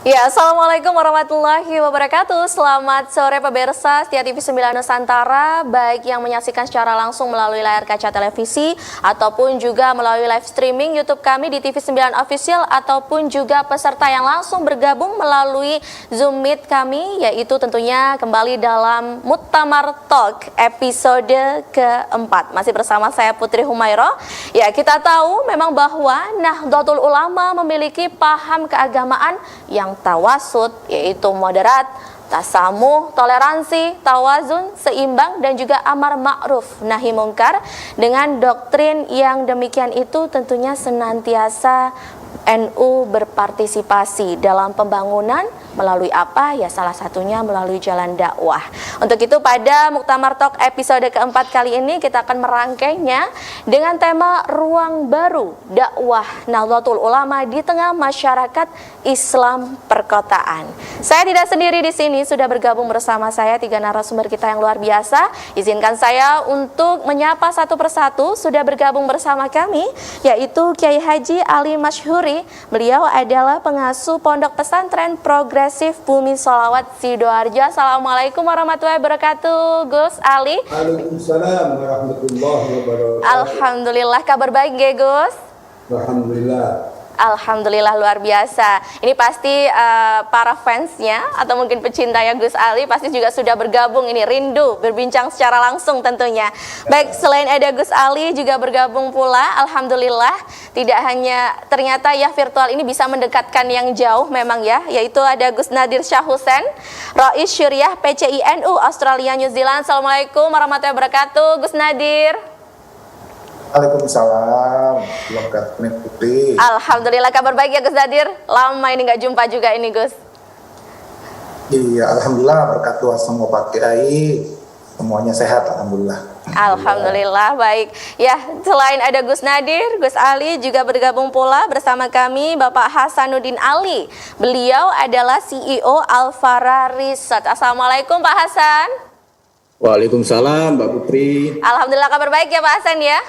Ya, Assalamualaikum warahmatullahi wabarakatuh. Selamat sore pemirsa Setia TV 9 Nusantara, baik yang menyaksikan secara langsung melalui layar kaca televisi ataupun juga melalui live streaming YouTube kami di TV 9 Official, ataupun juga peserta yang langsung bergabung melalui Zoom Meet kami, yaitu tentunya kembali dalam Muktamar Talk episode keempat. Masih bersama saya Putri Humairah. Ya, kita tahu memang bahwa Nahdlatul Ulama memiliki paham keagamaan yang tawasud, yaitu moderat, tasamuh, toleransi, tawazun, seimbang, dan juga amar ma'ruf nahi mungkar. Dengan doktrin yang demikian itu tentunya senantiasa NU berpartisipasi dalam pembangunan melalui apa? Ya, salah satunya melalui jalan dakwah. Untuk itu pada Muktamar Talk episode keempat kali ini kita akan merangkainya dengan tema ruang baru dakwah Nahdlatul Ulama di tengah masyarakat Islam perkotaan. Saya tidak sendiri di sini, sudah bergabung bersama saya 3 narasumber kita yang luar biasa. Izinkan saya untuk menyapa satu persatu. Sudah bergabung bersama kami yaitu Kiai Haji Ali Masyhuri. Beliau adalah pengasuh Pondok Pesantren Progresif Bumi Sholawat Sidoarjo. Assalamualaikum warahmatullahi wabarakatuh, Gus Ali. Waalaikumsalam warahmatullahi wabarakatuh. Alhamdulillah, kabar baik nggih, Gus? Alhamdulillah. Alhamdulillah, luar biasa. Ini pasti para fansnya atau mungkin pecintanya Gus Ali pasti juga sudah bergabung ini, rindu berbincang secara langsung tentunya. Baik, selain ada Gus Ali juga bergabung pula, alhamdulillah. Tidak hanya ternyata ya virtual ini bisa mendekatkan yang jauh memang ya, yaitu ada Gus Nadir Syah Hussein, Rais Syuriah PCINU Australia New Zealand. Assalamualaikum warahmatullahi wabarakatuh, Gus Nadir. Waalaikumsalam warahmatullahi Putri. Alhamdulillah, kabar baik ya Gus Nadir. Lama ini nggak jumpa juga ini, Gus. Iya, alhamdulillah berkat doa semua Pak Kiai, semuanya sehat alhamdulillah. Alhamdulillah, baik. Ya, selain ada Gus Nadir, Gus Ali juga bergabung pula bersama kami Bapak Hasanuddin Ali. Beliau adalah CEO Alfara Research. Assalamualaikum Pak Hasan. Waalaikumsalam Mbak Putri. Alhamdulillah, kabar baik ya Pak Hasan ya.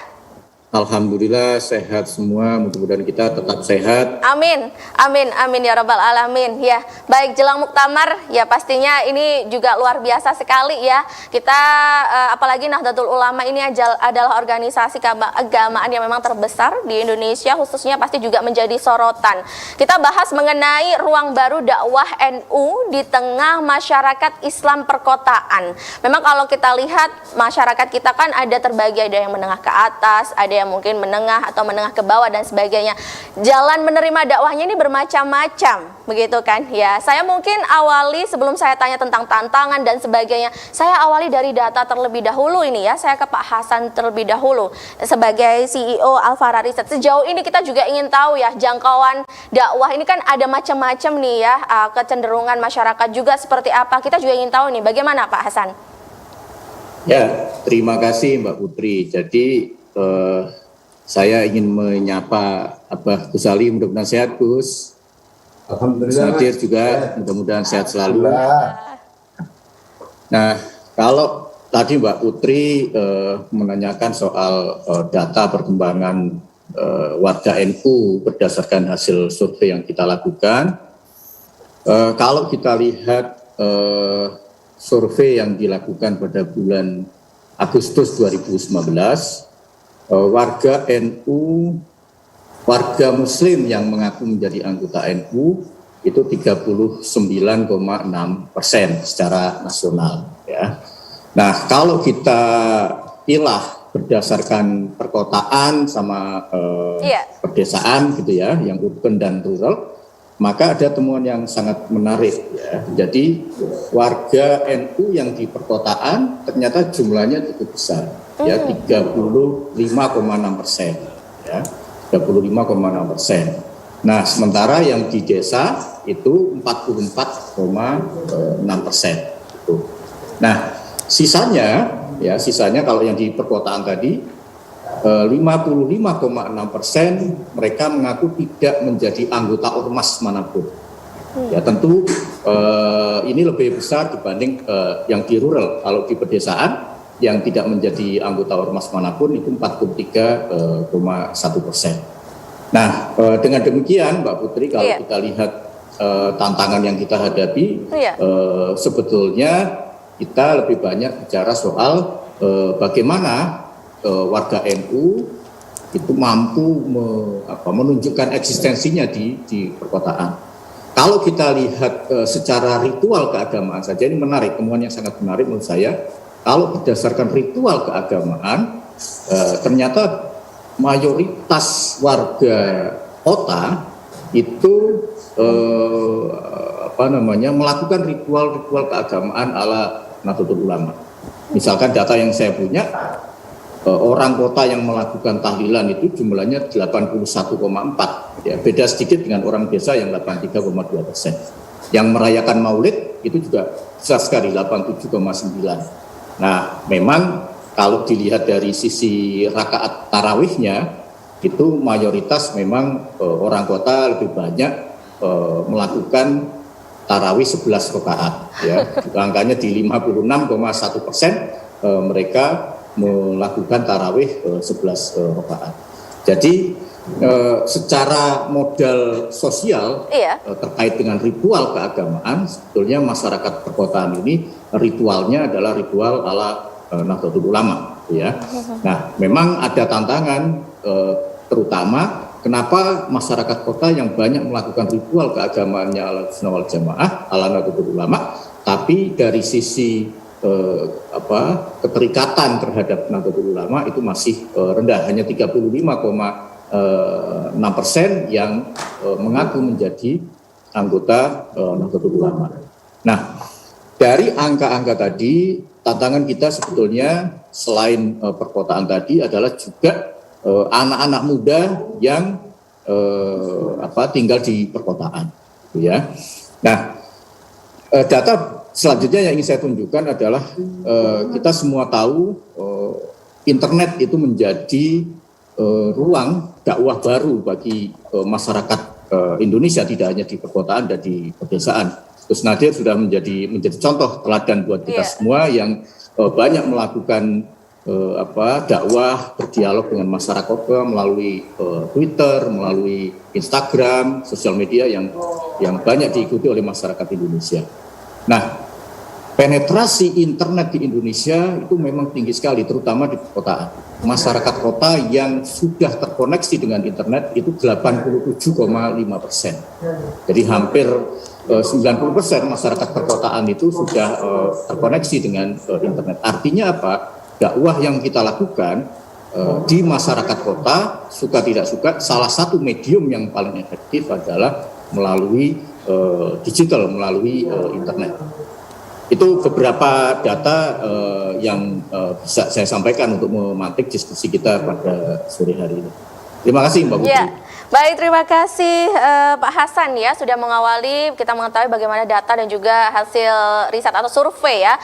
Alhamdulillah sehat semua, mudah-mudahan kita tetap sehat. Amin, amin, amin ya rabbal alamin. Ya, baik, jelang muktamar ya pastinya ini juga luar biasa sekali ya. Kita apalagi Nahdlatul Ulama ini adalah organisasi keagamaan yang memang terbesar di Indonesia, khususnya pasti juga menjadi sorotan. Kita bahas mengenai ruang baru dakwah NU di tengah masyarakat Islam perkotaan. Memang kalau kita lihat masyarakat kita kan ada terbagi, ada yang menengah ke atas, ada yang mungkin menengah atau menengah ke bawah dan sebagainya. Jalan menerima dakwahnya ini bermacam-macam, begitu kan? Ya, saya mungkin awali sebelum saya tanya tentang tantangan dan sebagainya, saya awali dari data terlebih dahulu ini ya. Saya ke Pak Hasan terlebih dahulu sebagai CEO Alfara Research. Sejauh ini kita juga ingin tahu ya, jangkauan dakwah ini kan ada macam-macam nih ya, kecenderungan masyarakat juga seperti apa. Kita juga ingin tahu nih, bagaimana Pak Hasan? Ya, terima kasih Mbak Putri. Jadi saya ingin menyapa Abah Gus Ali, mudah-mudahan sehat Gus. Alhamdulillah. Gus Nadir juga mudah-mudahan sehat selalu. Nah, kalau tadi Mbak Putri menanyakan soal data perkembangan warga NU berdasarkan hasil survei yang kita lakukan, kalau kita lihat survei yang dilakukan pada bulan Agustus 2019, warga NU, warga Muslim yang mengaku menjadi anggota NU itu 39,6% secara nasional. Ya. Nah, kalau kita pilah berdasarkan perkotaan sama pedesaan gitu ya, yang urban dan rural, maka ada temuan yang sangat menarik ya. Jadi warga NU yang di perkotaan ternyata jumlahnya cukup besar ya, 35,6% ya, 35,6%. Nah, sementara yang di desa itu 44,6%. Nah, sisanya kalau yang di perkotaan tadi 55,6% mereka mengaku tidak menjadi anggota ormas manapun. Ya tentu ini lebih besar dibanding yang di rural. Kalau di pedesaan yang tidak menjadi anggota ormas manapun itu 43,1%. Nah, dengan demikian Mbak Putri, kalau kita lihat tantangan yang kita hadapi, sebetulnya kita lebih banyak bicara soal bagaimana warga NU itu mampu menunjukkan eksistensinya di perkotaan. Kalau kita lihat secara ritual keagamaan saja, ini menarik, temuan yang sangat menarik menurut saya. Kalau berdasarkan ritual keagamaan, ternyata mayoritas warga kota itu melakukan ritual-ritual keagamaan ala Nahdlatul Ulama. Misalkan data yang saya punya, orang kota yang melakukan tahlilan itu jumlahnya 81,4, ya, beda sedikit dengan orang desa yang 83,2%. Yang merayakan Maulid itu juga besar sekali, 87,9. Nah, memang kalau dilihat dari sisi rakaat tarawihnya, itu mayoritas memang orang kota lebih banyak melakukan tarawih 11 rakaat, ya, angkanya di 56,1%, mereka melakukan tarawih 11 rakaat. Jadi secara modal sosial terkait dengan ritual keagamaan, sebetulnya masyarakat perkotaan ini ritualnya adalah ritual ala Nahdlatul Ulama, ya. Nah, memang ada tantangan, terutama kenapa masyarakat kota yang banyak melakukan ritual keagamaannya ala Sunnah wal Jamaah, ala Nahdlatul Ulama, tapi dari sisi keterikatan terhadap Nahdlatul Ulama itu masih rendah, hanya 35,6% yang mengaku menjadi anggota Nahdlatul Ulama. Nah, dari angka-angka tadi, tantangan kita sebetulnya selain perkotaan tadi adalah juga anak-anak muda yang tinggal di perkotaan, ya. Nah, data selanjutnya yang ingin saya tunjukkan adalah kita semua tahu internet itu menjadi ruang dakwah baru bagi masyarakat Indonesia, tidak hanya di perkotaan dan di pedesaan. Gus Nadir sudah menjadi contoh teladan buat kita semua yang banyak melakukan dakwah, berdialog dengan masyarakat melalui Twitter, melalui Instagram, sosial media yang banyak diikuti oleh masyarakat Indonesia. Nah, penetrasi internet di Indonesia itu memang tinggi sekali, terutama di perkotaan. Masyarakat kota yang sudah terkoneksi dengan internet itu 87,5%. Jadi hampir 90% masyarakat perkotaan itu sudah terkoneksi dengan internet. Artinya apa? Dakwah yang kita lakukan di masyarakat kota, suka tidak suka, salah satu medium yang paling efektif adalah melalui digital, melalui internet. Itu beberapa data yang bisa saya sampaikan untuk memantik diskusi kita pada sore hari ini. Terima kasih Mbak Putri. Baik, terima kasih Pak Hasan ya sudah mengawali kita mengetahui bagaimana data dan juga hasil riset atau survei ya.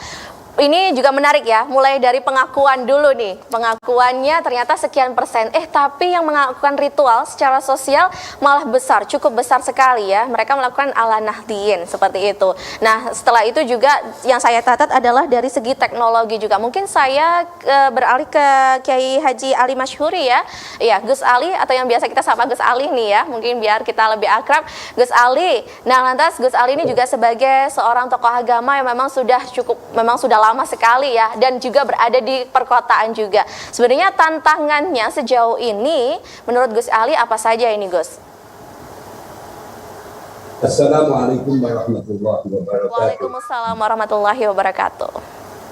Ini juga menarik ya, mulai dari pengakuan dulu nih. Pengakuannya ternyata sekian persen. Tapi yang melakukan ritual secara sosial malah besar, cukup besar sekali ya. Mereka melakukan ala Nahdliyin seperti itu. Nah, setelah itu juga yang saya catat adalah dari segi teknologi juga. Mungkin saya beralih ke Kiai Haji Ali Masyhuri ya. Iya, Gus Ali atau yang biasa kita sapa Gus Ali nih ya. Mungkin biar kita lebih akrab. Gus Ali. Nah, lantas Gus Ali ini juga sebagai seorang tokoh agama yang memang sudah lama sekali ya, dan juga berada di perkotaan juga. Sebenarnya tantangannya sejauh ini menurut Gus Ali apa saja ini, Gus? Assalamualaikum warahmatullahi wabarakatuh. Waalaikumsalam warahmatullahi wabarakatuh.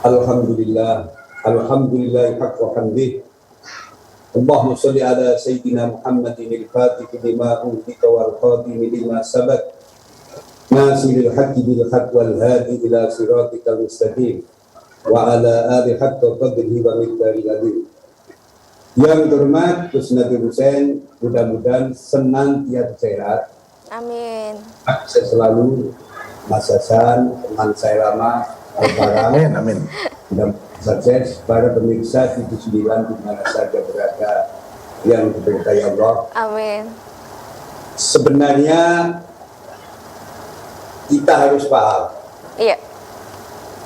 Alhamdulillah, alhamdulillah haqqa hamdih. Allahumma shalli ala sayyidina Muhammadin al-Fatih lima ughliqa wal khatim lima sabaq. Nasiril haqqi bil haqq wal hadi ila siratikal mustaqim. Wa ala ali haqqa qadrihi wa miqdaril azim. Yang terhormat Gus Nadir Hussein, mudah-mudahan senantiasa sehat. Amin. Saya selalu Mas Hasan, teman saya lama, Amin, amin. dan sukses para pemirsa TV9 di mana saja berada yang diberkahi Allah. Amin. Sebenarnya kita harus paham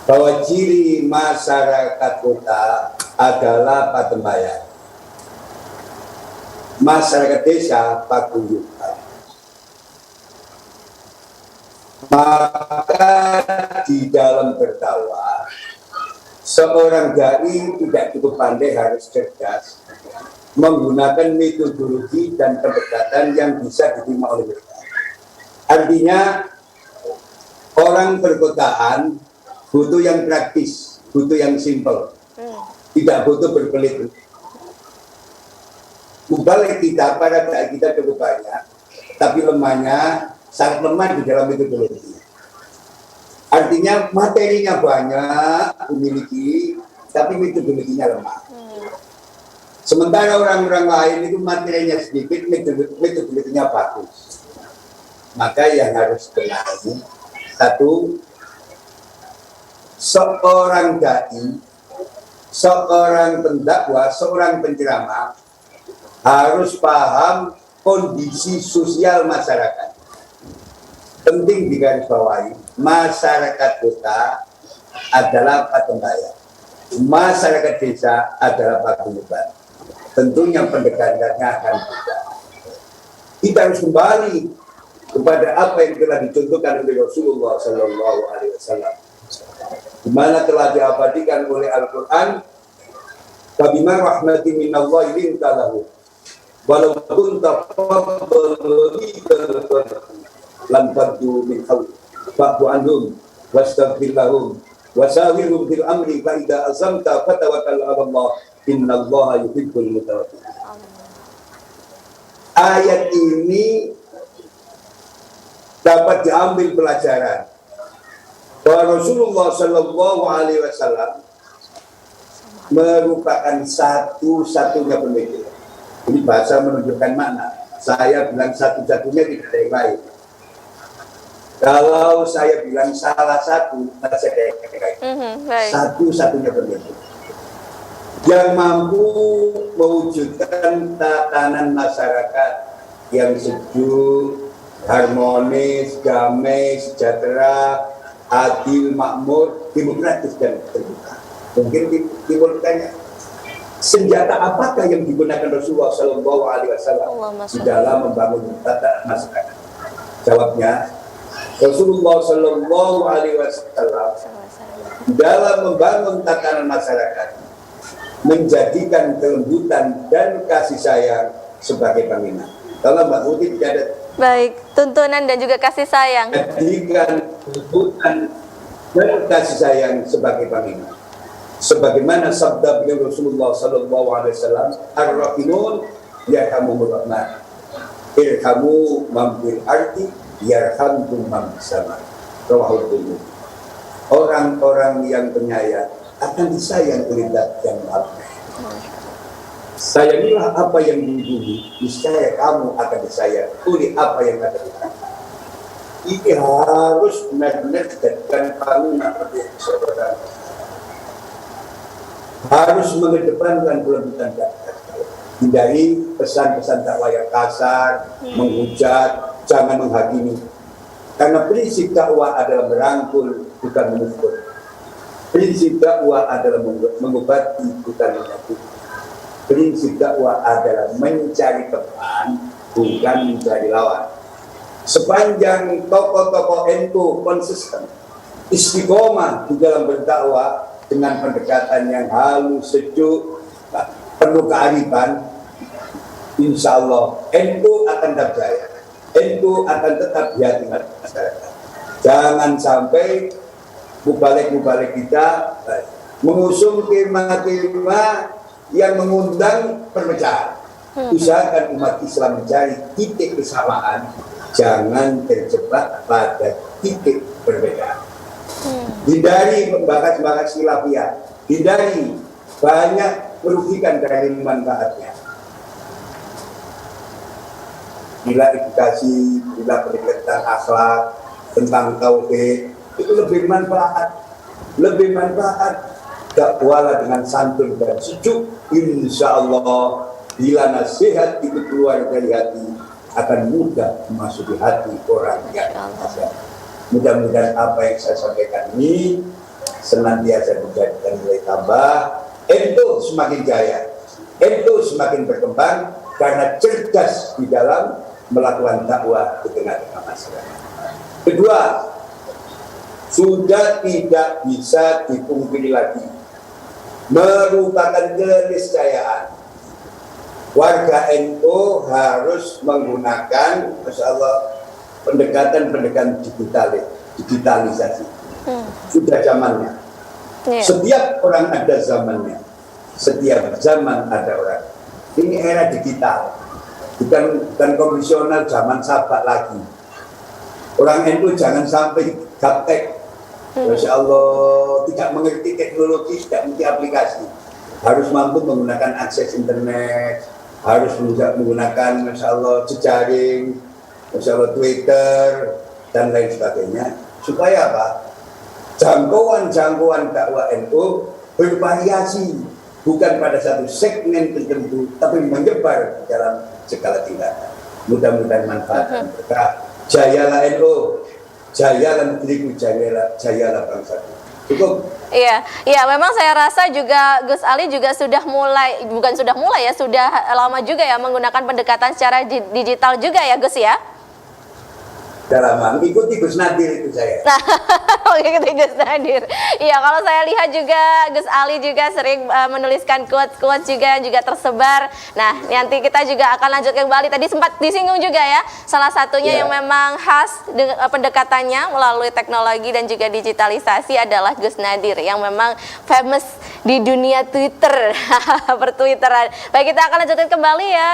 bahwa ciri masyarakat kota adalah patembayan, masyarakat desa paguyuban. Maka di dalam berdakwah, seorang dai tidak cukup pandai, harus cerdas, menggunakan metodologi dan pendekatan yang bisa diterima oleh mereka. Artinya, orang perkotaan butuh yang praktis, butuh yang simpel, tidak butuh berbelit-belit. Mubalik kita, para dai kita cukup banyak, tapi lemahnya sangat lemah di dalam metodologi. Artinya materinya banyak dimiliki, tapi metodologinya lemah. Sementara orang-orang lain itu materinya sedikit, metodologinya bagus. Maka yang harus kenali, satu, seorang dai, seorang pendakwah, seorang penceramah harus paham kondisi sosial masyarakat. Penting digarisbawahi, masyarakat kota adalah patung bayar, masyarakat desa adalah patung beban. Tentunya pendekatannya akan beda. Kita harus kembali kepada apa yang telah dicontohkan oleh Rasulullah Sallallahu Alaihi Wasallam, di mana telah diabadikan oleh Al-Quran, "Fabima rahmatin minallahi linta lahu, walau kunta fadlan lam faddu min hawli fa'fu anhum wastaghfir lahum wasawirhum fil amri fa idza azamta fatawakkal 'ala Allah innallaha yuhibbul mutawakkilin." Ayat ini dapat diambil pelajaran bahwa Rasulullah Sallallahu Alaihi Wasallam merupakan satu-satunya pemimpin. Ini bahasa menunjukkan makna. Saya bilang satu-satunya, tidak ada yang lain. Kalau saya bilang salah satu, masih ada yang lain. Satu-satunya pemimpin yang mampu mewujudkan tatanan masyarakat yang sejuk, harmonis, damai, sejahtera, adil, makmur, demokratis, dan terbuka. Mungkin timbul pertanyaan, senjata apakah yang digunakan Rasulullah Sallallahu Alaihi Wasallam di dalam membangun tatanan masyarakat? Jawabnya, Rasulullah Sallallahu Alaihi Wasallam dalam membangun tatanan masyarakat menjadikan kelembutan dan kasih sayang sebagai panglima. Kalau Mbak Uti tidak ada baik, tuntunan dan juga kasih sayang. Jadikan kelembutan dan kasih sayang sebagai panglima. Sebagaimana sabda beliau Rasulullah Sallallahu Alaihi Wasallam, "Ar-Rahimun yarhamumur Rahman, irhamu man fil ardi yarhamkum man fis sama." Rawahul Bukhari. Orang-orang yang penyayang akan disayang oleh Zat yang Maha Penyayang. Sayangilah apa yang di bumi, niscaya kamu akan disayang oleh apa yang ada di tanah. Ini harus benar-benar dijadikan panglima saudara. Harus mengedepankan kelembutan dan hindari pesan-pesan dakwah yang kasar, menghujat, jangan menghakimi. Karena prinsip dakwah adalah merangkul, bukan memukul. Prinsip dakwah adalah mengobati, bukan menyakiti. Prinsip dakwah adalah mencari teman, bukan mencari lawan. Sepanjang tokoh-tokoh NU konsisten, istiqomah di dalam berdakwah dengan pendekatan yang halus, sejuk, penuh kearifan, insya Allah NU akan tetap jaya. NU akan tetap di hati masyarakat. Jangan sampai mubalik-mubalik kita mengusung tema-tema yang mengundang perpecahan. Usahakan umat Islam mencari titik kesamaan, jangan terjebak pada titik perbedaan. Hindari membahas-bahas khilafiyah, hindari banyak merugikan dari manfaatnya. Bila edukasi, bila pendekatan akhlak tentang tauhid, itu lebih manfaat dakwahlah dengan santun dan sejuk. Insya Allah bila nasihat itu keluar dari hati akan mudah memasuki hati orang yang nasihat. Mudah-mudahan apa yang saya sampaikan ini senantiasa dijadikan nilai tambah, itu semakin jaya, itu semakin berkembang karena cerdas di dalam melakukan dakwah di tengah-tengah masyarakat. Kedua, sudah tidak bisa dipungkiri lagi, merupakan keniscayaan warga NU harus menggunakan, Masya Allah, pendekatan-pendekatan digitalisasi. Sudah zamannya. Setiap orang ada zamannya. Setiap zaman ada orang. Ini era digital. Bukan konvensional zaman sahabat lagi. Orang NU jangan sampai gaptek. Masya Allah, tidak mengerti teknologi, tidak mengerti aplikasi. Harus mampu menggunakan akses internet, harus menggunakan, Masya Allah, jejaring, Masya Allah, Twitter, dan lain sebagainya. Supaya apa? Jangkauan dakwah NU bervariasi, bukan pada satu segmen tertentu, tapi menyebar dalam segala tingkatan. Mudah-mudahan manfaat dan berkah. Jayalah NU, jayalah negeriku, jayalah bangsaku. Cukup. Iya, memang saya rasa juga Gus Ali juga sudah lama juga ya menggunakan pendekatan secara digital juga ya Gus ya. Dalam mengikuti Gus Nadir itu saya. Mengikuti Gus Nadir. Iya, kalau saya lihat juga Gus Ali juga sering menuliskan quotes juga tersebar. Nah, nanti kita juga akan lanjut kembali. Tadi sempat disinggung juga ya, salah satunya yang memang khas pendekatannya melalui teknologi dan juga digitalisasi adalah Gus Nadir yang memang famous di dunia Twitter, pertwitteran. Baik, kita akan lanjutkan kembali ya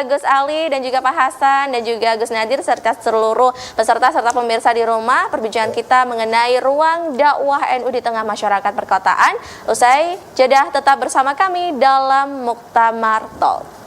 Gus Ali dan juga Pak Hasan dan juga Gus Nadir serta seluruh peserta serta pemirsa di rumah. Perbincangan kita mengenai ruang dakwah NU di tengah masyarakat perkotaan. Usai jeda tetap bersama kami dalam Muktamar Talk.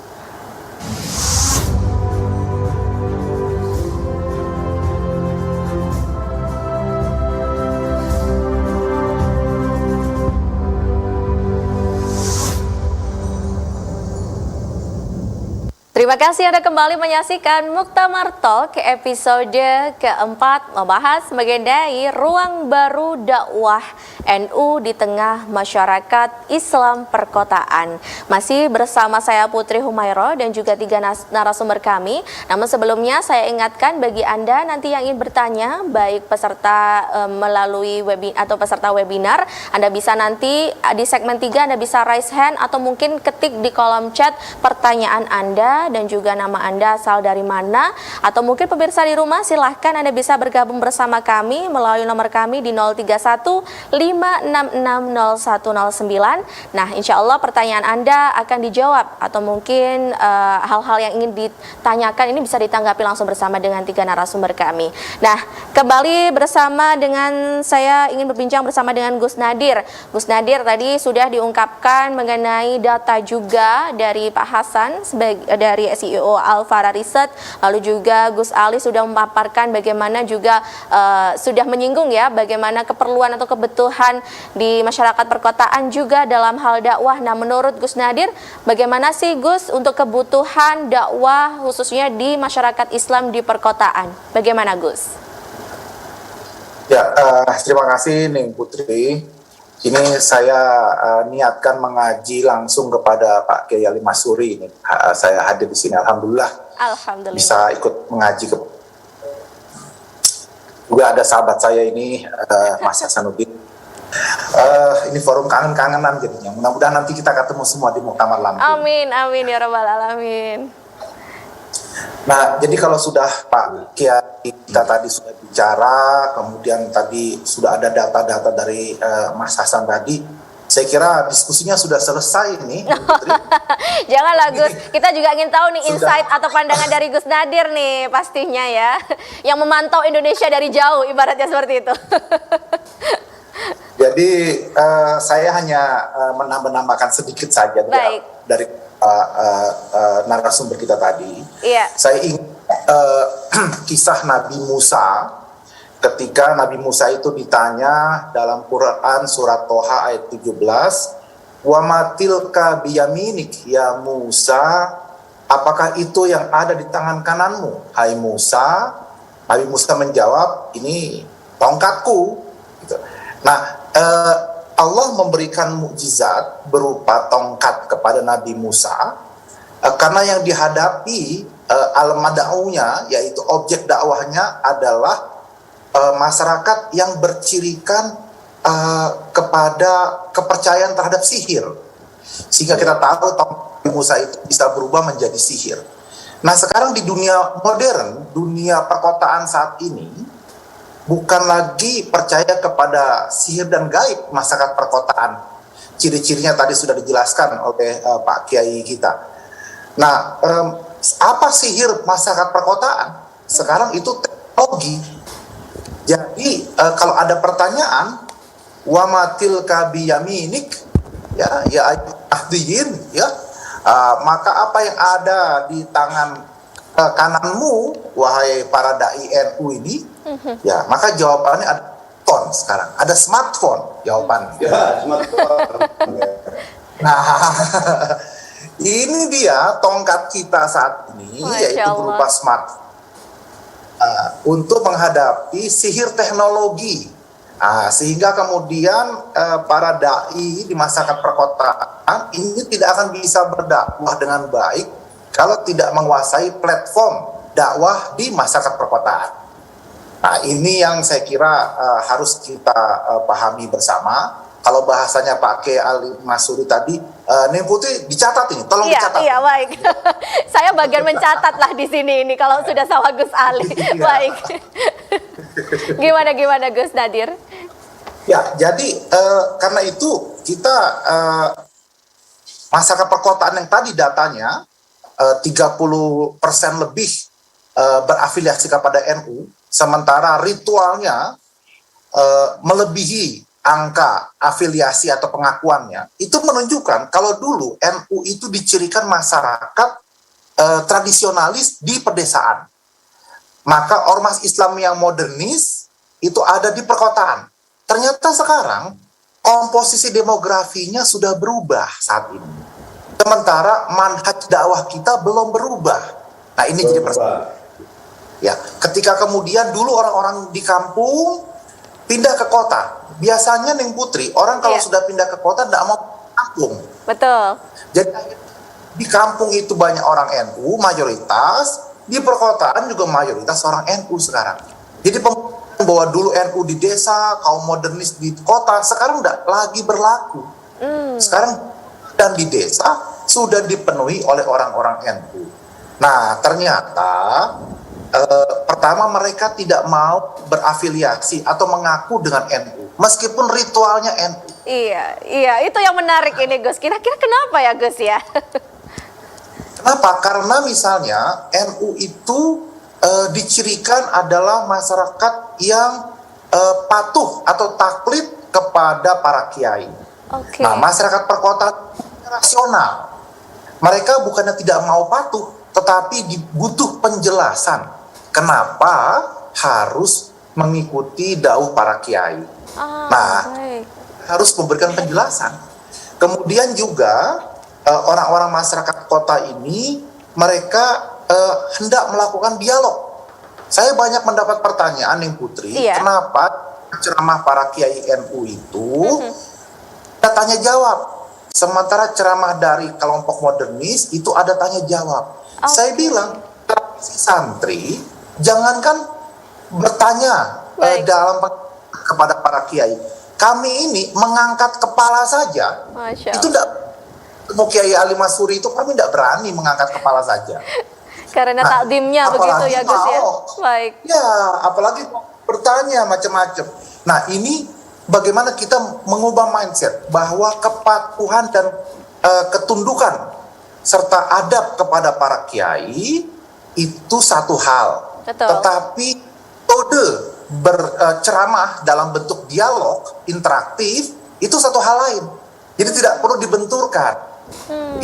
Terima kasih Anda kembali menyaksikan Muktamar Talk episode keempat, membahas mengenai ruang baru dakwah NU di tengah masyarakat Islam perkotaan. Masih bersama saya Putri Humairo dan juga 3 narasumber kami. Namun sebelumnya saya ingatkan bagi Anda nanti yang ingin bertanya, baik peserta melalui peserta webinar, Anda bisa nanti di segmen 3 Anda bisa raise hand atau mungkin ketik di kolom chat pertanyaan Anda dan juga nama Anda asal dari mana, atau mungkin pemirsa di rumah silahkan Anda bisa bergabung bersama kami melalui nomor kami di 031 566 0109. Nah, insya Allah pertanyaan Anda akan dijawab atau mungkin hal-hal yang ingin ditanyakan ini bisa ditanggapi langsung bersama dengan 3 narasumber kami. Nah, kembali bersama dengan saya ingin berbincang bersama dengan Gus Nadir. Gus Nadir tadi sudah diungkapkan mengenai data juga dari Pak Hasan dari CEO Al-Farah Research, lalu juga Gus Ali sudah memaparkan bagaimana juga sudah menyinggung ya bagaimana keperluan atau kebutuhan di masyarakat perkotaan juga dalam hal dakwah. Nah, menurut Gus Nadir, bagaimana sih Gus untuk kebutuhan dakwah khususnya di masyarakat Islam di perkotaan? Bagaimana Gus? Ya, terima kasih Ning Putri. Ini saya niatkan mengaji langsung kepada Pak Kiai Ali Masuri ini. Saya hadir di sini, alhamdulillah. Alhamdulillah. Bisa ikut mengaji juga ada sahabat saya ini, Mas Hasanuddin. Ini forum kangen-kangenan jadinya. Mudah-mudahan nanti kita ketemu semua di Muktamar Lampung. Amin, amin ya rabbal alamin. Nah, jadi kalau sudah Pak Kiai kita tadi sudah bicara, kemudian tadi sudah ada data-data dari Mas Hasan tadi, saya kira diskusinya sudah selesai nih. Janganlah Gus, kita juga ingin tahu nih insight atau pandangan dari Gus Nadir nih pastinya ya, yang memantau Indonesia dari jauh, ibaratnya seperti itu. Jadi saya hanya menambahkan sedikit saja dari narasumber kita tadi. Iya. Saya ingat kisah Nabi Musa, ketika Nabi Musa itu ditanya dalam Quran surat Toha ayat 17, wa matilka biyaminik ya Musa, apakah itu yang ada di tangan kananmu hai Musa? Nabi Musa menjawab, ini tongkatku gitu. Nah, Allah memberikan mukjizat berupa tongkat kepada Nabi Musa karena yang dihadapi al-mad'unya, yaitu objek dakwahnya adalah masyarakat yang bercirikan kepada kepercayaan terhadap sihir, sehingga kita tahu tongkat Musa itu bisa berubah menjadi sihir. Nah, sekarang di dunia modern, dunia perkotaan saat ini, bukan lagi percaya kepada sihir dan gaib masyarakat perkotaan. Ciri-cirinya tadi sudah dijelaskan oleh Pak Kiai kita. Nah, apa sihir masyarakat perkotaan? Sekarang itu teknologi. Jadi kalau ada pertanyaan, wa matil kabiyaminik, ya ahdiyin, ya, maka apa yang ada di tangan kananmu, wahai para dai NU ini, ya, maka jawabannya ada phone sekarang, ada smartphone jawabannya. Ya, smartphone. Nah, ini dia tongkat kita saat ini, yaitu berupa smartphone untuk menghadapi sihir teknologi. Sehingga kemudian para dai di masyarakat perkotaan ini tidak akan bisa berdakwah dengan baik kalau tidak menguasai platform dakwah di masyarakat perkotaan. Nah, ini yang saya kira harus kita pahami bersama. Kalau bahasanya Pak Kiai Ali Masuri tadi, Neng Putri dicatat ini, tolong dicatat. Iya, baik. Saya bagian mencatat lah di sini ini kalau sudah sama Gus Ali. Baik. Gimana Gus Nadir? Ya, jadi karena itu kita masyarakat perkotaan yang tadi datanya 30% lebih berafiliasi kepada NU, sementara ritualnya melebihi angka afiliasi atau pengakuannya, itu menunjukkan kalau dulu NU itu dicirikan masyarakat tradisionalis di pedesaan. Maka ormas Islam yang modernis itu ada di perkotaan. Ternyata sekarang komposisi demografinya sudah berubah saat ini. Sementara manhaj dakwah kita belum berubah. Nah, ini jadi persoalan. Ya, ketika kemudian dulu orang-orang di kampung pindah ke kota. Biasanya Neng Putri, orang kalau sudah pindah ke kota tidak mau kampung. Betul. Jadi di kampung itu banyak orang NU mayoritas, di perkotaan juga mayoritas orang NU sekarang. Jadi bahwa dulu NU di desa, kaum modernis di kota, sekarang tidak lagi berlaku. Sekarang dan di desa sudah dipenuhi oleh orang-orang NU. Nah, ternyata pertama mereka tidak mau berafiliasi atau mengaku dengan NU, meskipun ritualnya NU. Iya, itu yang menarik ini Gus. Kira-kira kenapa ya Gus ya? Kenapa? Karena misalnya NU itu dicirikan adalah masyarakat yang patuh atau taklid kepada para kiai. Nah, masyarakat perkotaan rasional. Mereka bukannya tidak mau patuh, tetapi butuh penjelasan. Kenapa harus mengikuti dauh para kiai? Harus memberikan penjelasan. Kemudian juga orang-orang masyarakat kota ini mereka hendak melakukan dialog. Saya banyak mendapat pertanyaan, Neng Putri, kenapa ceramah para kiai NU itu tanya jawab, sementara ceramah dari kelompok modernis itu ada tanya jawab. Saya bilang, si santri jangankan bertanya kepada para kiai. Kami ini mengangkat kepala saja. Itu tidak, Kiai Ali Masuri itu kami tidak berani mengangkat kepala saja. Karena takdimnya begitu ya Gus ya. Baik. Ya, apalagi bertanya macam-macam. Nah, ini bagaimana kita mengubah mindset bahwa kepatuhan dan ketundukan serta adab kepada para kiai itu satu hal. Betul. Tetapi metode berceramah dalam bentuk dialog interaktif itu satu hal lain. Jadi tidak perlu dibenturkan.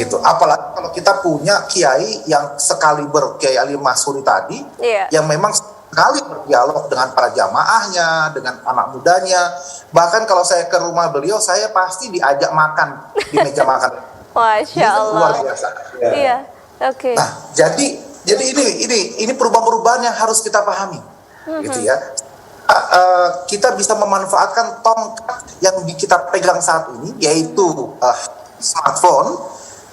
Gitu. Apalagi kalau kita punya kiai yang sekaliber Kiai Ali Masuri tadi, yang memang sekali berdialog dengan para jamaahnya, dengan anak mudanya. Bahkan kalau saya ke rumah beliau, saya pasti diajak makan di meja makan. Masya Allah. Luar biasa. Iya. Oke. Nah, jadi ini perubahan-perubahan yang harus kita pahami, gitu ya. Kita bisa memanfaatkan tongkat yang kita pegang saat ini, yaitu smartphone,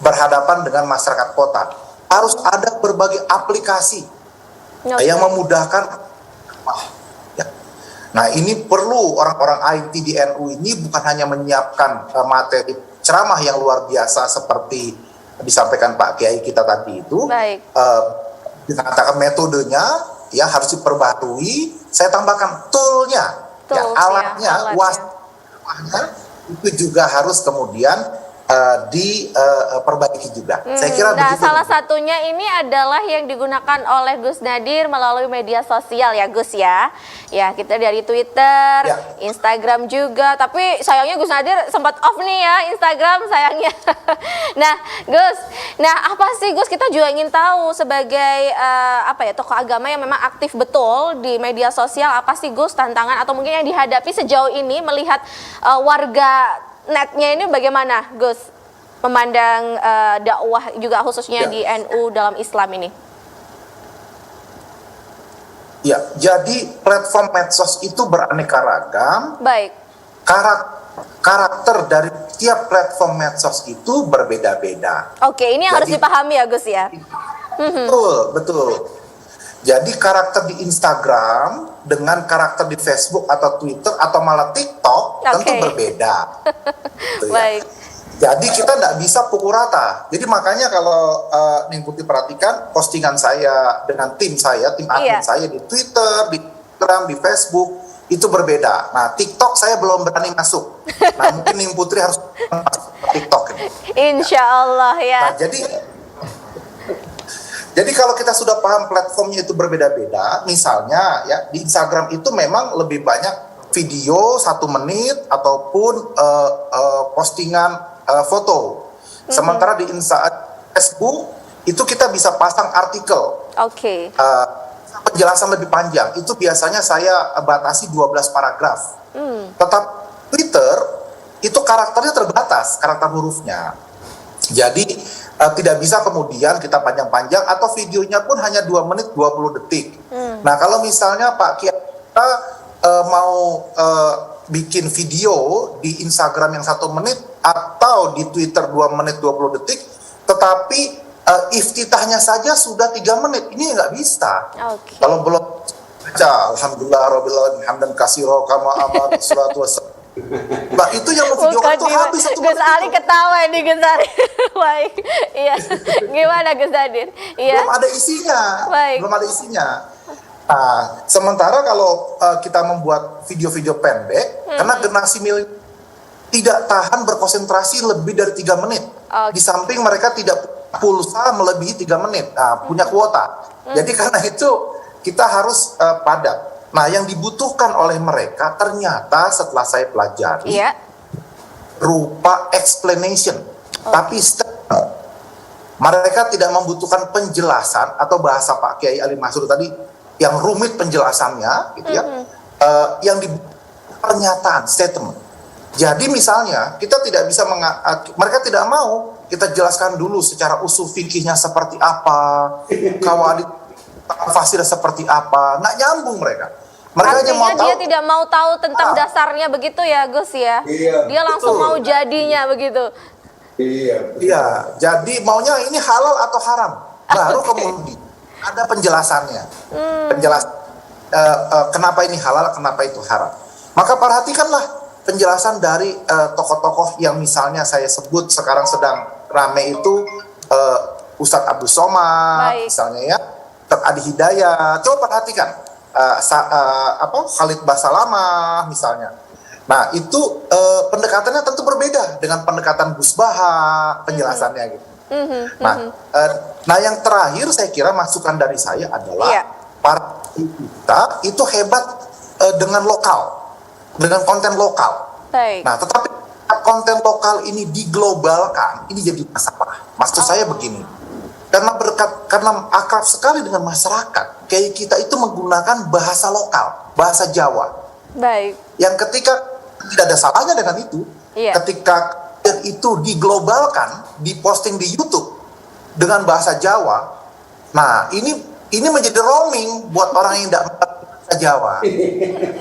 berhadapan dengan masyarakat kota. Harus ada berbagai aplikasi yang memudahkan. Nah, ini perlu orang-orang IT di NU ini bukan hanya menyiapkan materi ceramah yang luar biasa seperti disampaikan Pak Kiai kita tadi itu. Baik. Dikatakan metodenya ya harus diperbaharui. Saya tambahkan toolnya, ya, alatnya, wasitnya itu juga harus kemudian diperbaiki juga. Saya kira nah, begitu. salah satunya ini adalah yang digunakan oleh Gus Nadir melalui media sosial ya Gus ya. Ya, kita dari Twitter, Ya. Instagram juga. Tapi sayangnya Gus Nadir sempat off nih ya Instagram sayangnya. Nah, Gus, apa sih Gus, kita juga ingin tahu sebagai tokoh agama yang memang aktif betul di media sosial, apa sih Gus tantangan atau mungkin yang dihadapi sejauh ini melihat warga netnya ini bagaimana Gus memandang dakwah juga khususnya di NU dalam Islam ini? Ya, jadi platform medsos itu beraneka ragam. Baik. Karakter dari tiap platform medsos itu berbeda-beda. Oke, ini yang harus dipahami ya Gus ya. Betul. Jadi karakter di Instagram dengan karakter di Facebook atau Twitter atau malah TikTok tentu berbeda. Gitu ya. Baik. Jadi kita tidak bisa pukul rata. Jadi makanya kalau Ning Putri perhatikan postingan saya dengan tim admin saya di Twitter, di Instagram, di Facebook itu berbeda. Nah, TikTok saya belum berani masuk. Nah, mungkin Ning Putri harus masuk ke TikTok ini. Insya Allah ya. Nah, jadi kalau kita sudah paham platformnya itu berbeda-beda, misalnya ya di Instagram itu memang lebih banyak video 1 menit ataupun postingan foto. Sementara di Facebook itu kita bisa pasang artikel. Oke. Penjelasan lebih panjang. Itu biasanya saya batasi 12 paragraf. Tetap Twitter itu karakternya terbatas, karakter hurufnya. Jadi tidak bisa kemudian kita panjang-panjang atau videonya pun hanya 2 menit 20 detik. Nah, kalau misalnya Pak Kiai kita mau bikin video di Instagram yang 1 menit atau di Twitter 2 menit 20 detik, tetapi iftitahnya saja sudah 3 menit, ini nggak bisa. Kalau belum baca Alhamdulillah Rabbil Alamin hamdan katsira kama amar salatu wassalam. Nah, itu yang memvideokan itu habis 1 menit. Gus Ali ketawa nih Gus Ali. Baik. Iya. Gimana Gus Nadir? Iya. Belum ada isinya. Baik. Belum ada isinya. Nah, sementara kalau kita membuat video-video pendek, karena generasi milenial tidak tahan berkonsentrasi lebih dari 3 menit. Di samping mereka tidak pulsa melebihi 3 menit. Nah, punya kuota. Jadi karena itu kita harus padat. Nah, yang dibutuhkan oleh mereka ternyata setelah saya pelajari rupa explanation, tapi mereka tidak membutuhkan penjelasan atau bahasa Pak Kiai Ali Masrur tadi yang rumit penjelasannya, gitu ya. Yang dibutuhkan pernyataan, statement. Jadi misalnya kita tidak bisa mereka tidak mau kita jelaskan dulu secara usul fikihnya seperti apa, kawaid fasir seperti apa, nggak nyambung mereka. Artinya dia tidak mau tahu tentang dasarnya begitu ya Gus ya? Iya, dia langsung mau jadinya begitu. Iya, jadi maunya ini halal atau haram, baru kemudian ada penjelasannya, kenapa ini halal, kenapa itu haram. Maka perhatikanlah penjelasan dari tokoh-tokoh yang misalnya saya sebut sekarang sedang rame itu Ustadz Abdul Somad, misalnya ya, Ustadz Adi Hidayat. Coba perhatikan. Khalid Basalamah misalnya. Nah, itu pendekatannya tentu berbeda dengan pendekatan Gus Baha penjelasannya gitu. Nah, yang terakhir saya kira masukan dari saya adalah para kita itu hebat dengan lokal, dengan konten lokal. Nah, tetapi konten lokal ini diglobalkan, ini jadi masalah. Maksud saya begini. Karena akrab sekali dengan masyarakat, kayak kita itu menggunakan bahasa lokal, bahasa Jawa. Baik. Yang ketika tidak ada salahnya dengan itu, ketika itu diglobalkan, diposting di YouTube dengan bahasa Jawa, nah ini menjadi roaming buat orang yang tidak mengerti bahasa Jawa.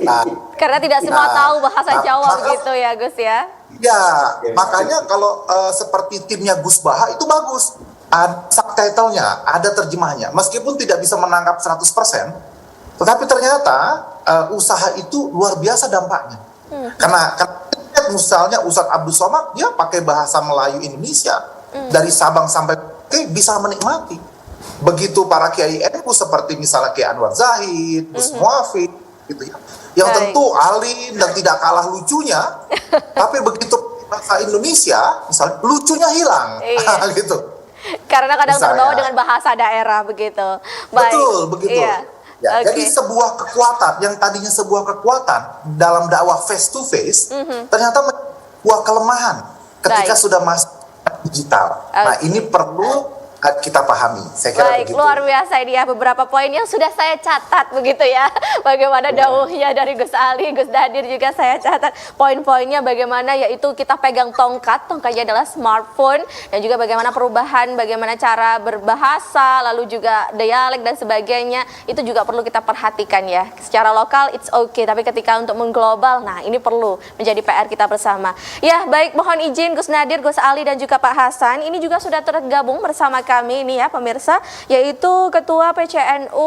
Nah, karena tidak semua tahu bahasa Jawa gitu ya Gus ya. Ya, makanya kalau seperti timnya Gus Baha itu bagus. Ada subtitlenya, ada terjemahnya. Meskipun tidak bisa menangkap 100%, Tetapi ternyata usaha itu luar biasa dampaknya. Karena misalnya Ustadz Abdul Somad dia pakai bahasa Melayu Indonesia dari Sabang sampai Merauke bisa menikmati. Begitu para kiai NU seperti misalnya Kiai Anwar Zahid, Gus Muafid, gitu ya, yang tentu alim dan tidak kalah lucunya, tapi begitu bahasa Indonesia, misalnya lucunya hilang, gitu. Karena kadang Misalnya, terbawa dengan bahasa daerah begitu. Baik. Betul, begitu. Iya. Ya, jadi sebuah kekuatan yang tadinya sebuah kekuatan dalam dakwah face to face, ternyata sebuah kelemahan ketika sudah masuk digital. Nah, ini perlu kita pahami. Saya kira baik, begitu. luar biasa ini ya beberapa poin yang sudah saya catat begitu ya. Bagaimana dawuhnya dari Gus Ali, Gus Nadir juga saya catat poin-poinnya bagaimana yaitu kita pegang tongkatnya adalah smartphone dan juga bagaimana perubahan, bagaimana cara berbahasa, lalu juga dialek dan sebagainya itu juga perlu kita perhatikan ya. Secara lokal it's okay, tapi ketika untuk mengglobal, nah ini perlu menjadi PR kita bersama. Ya, baik, mohon izin Gus Nadir, Gus Ali dan juga Pak Hasan, ini juga sudah tergabung bersama kami ini ya pemirsa, yaitu Ketua PCNU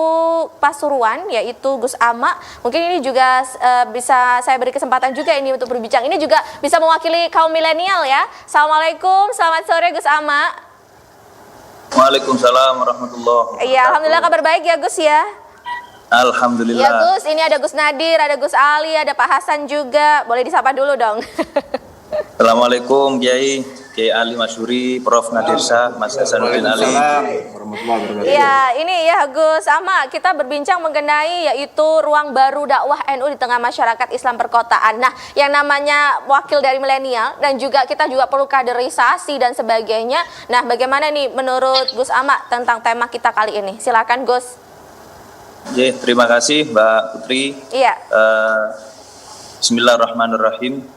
Pasuruan yaitu Gus Ama. Mungkin ini juga bisa saya beri kesempatan juga ini untuk berbincang. Ini juga bisa mewakili kaum milenial ya. Assalamualaikum, selamat sore Gus Ama. Waalaikumsalam warahmatullahi wabarakatuh. Iya, alhamdulillah kabar baik ya Gus ya. Alhamdulillah. Ya Gus, ini ada Gus Nadir, ada Gus Ali, ada Pak Hasan juga. Boleh disapa dulu dong. Assalamualaikum Kiai Ali Masyuri, Prof Nadir Syah, Mas Hasanuddin Ali. Iya, ini ya Gus Ama, kita berbincang mengenai yaitu ruang baru dakwah NU di tengah masyarakat Islam perkotaan. Nah, yang namanya wakil dari milenial dan juga kita juga perlu kaderisasi dan sebagainya. Nah, bagaimana nih menurut Gus Ama tentang tema kita kali ini? Silakan Gus. Terima kasih Mbak Putri. Iya. Bismillahirrahmanirrahim.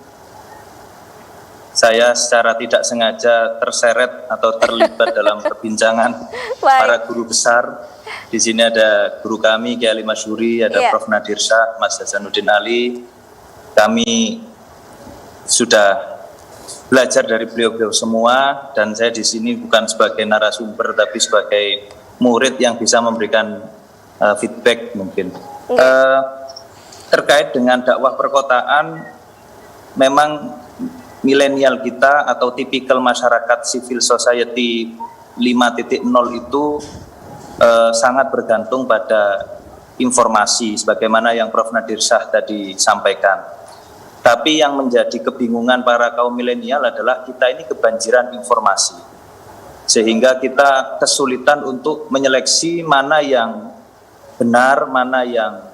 Saya secara tidak sengaja terseret atau terlibat dalam perbincangan para guru besar. Di sini ada guru kami Kiai Ali Masyuri, ada Prof Nadir Syah, Mas Hasanuddin Ali. Kami sudah belajar dari beliau-beliau semua dan saya di sini bukan sebagai narasumber tapi sebagai murid yang bisa memberikan feedback mungkin. Terkait dengan dakwah perkotaan, memang milenial kita atau tipikal masyarakat civil society 5.0 itu sangat bergantung pada informasi sebagaimana yang Prof Nadir Syah tadi sampaikan. Tapi yang menjadi kebingungan para kaum milenial adalah kita ini kebanjiran informasi. Sehingga kita kesulitan untuk menyeleksi mana yang benar, mana yang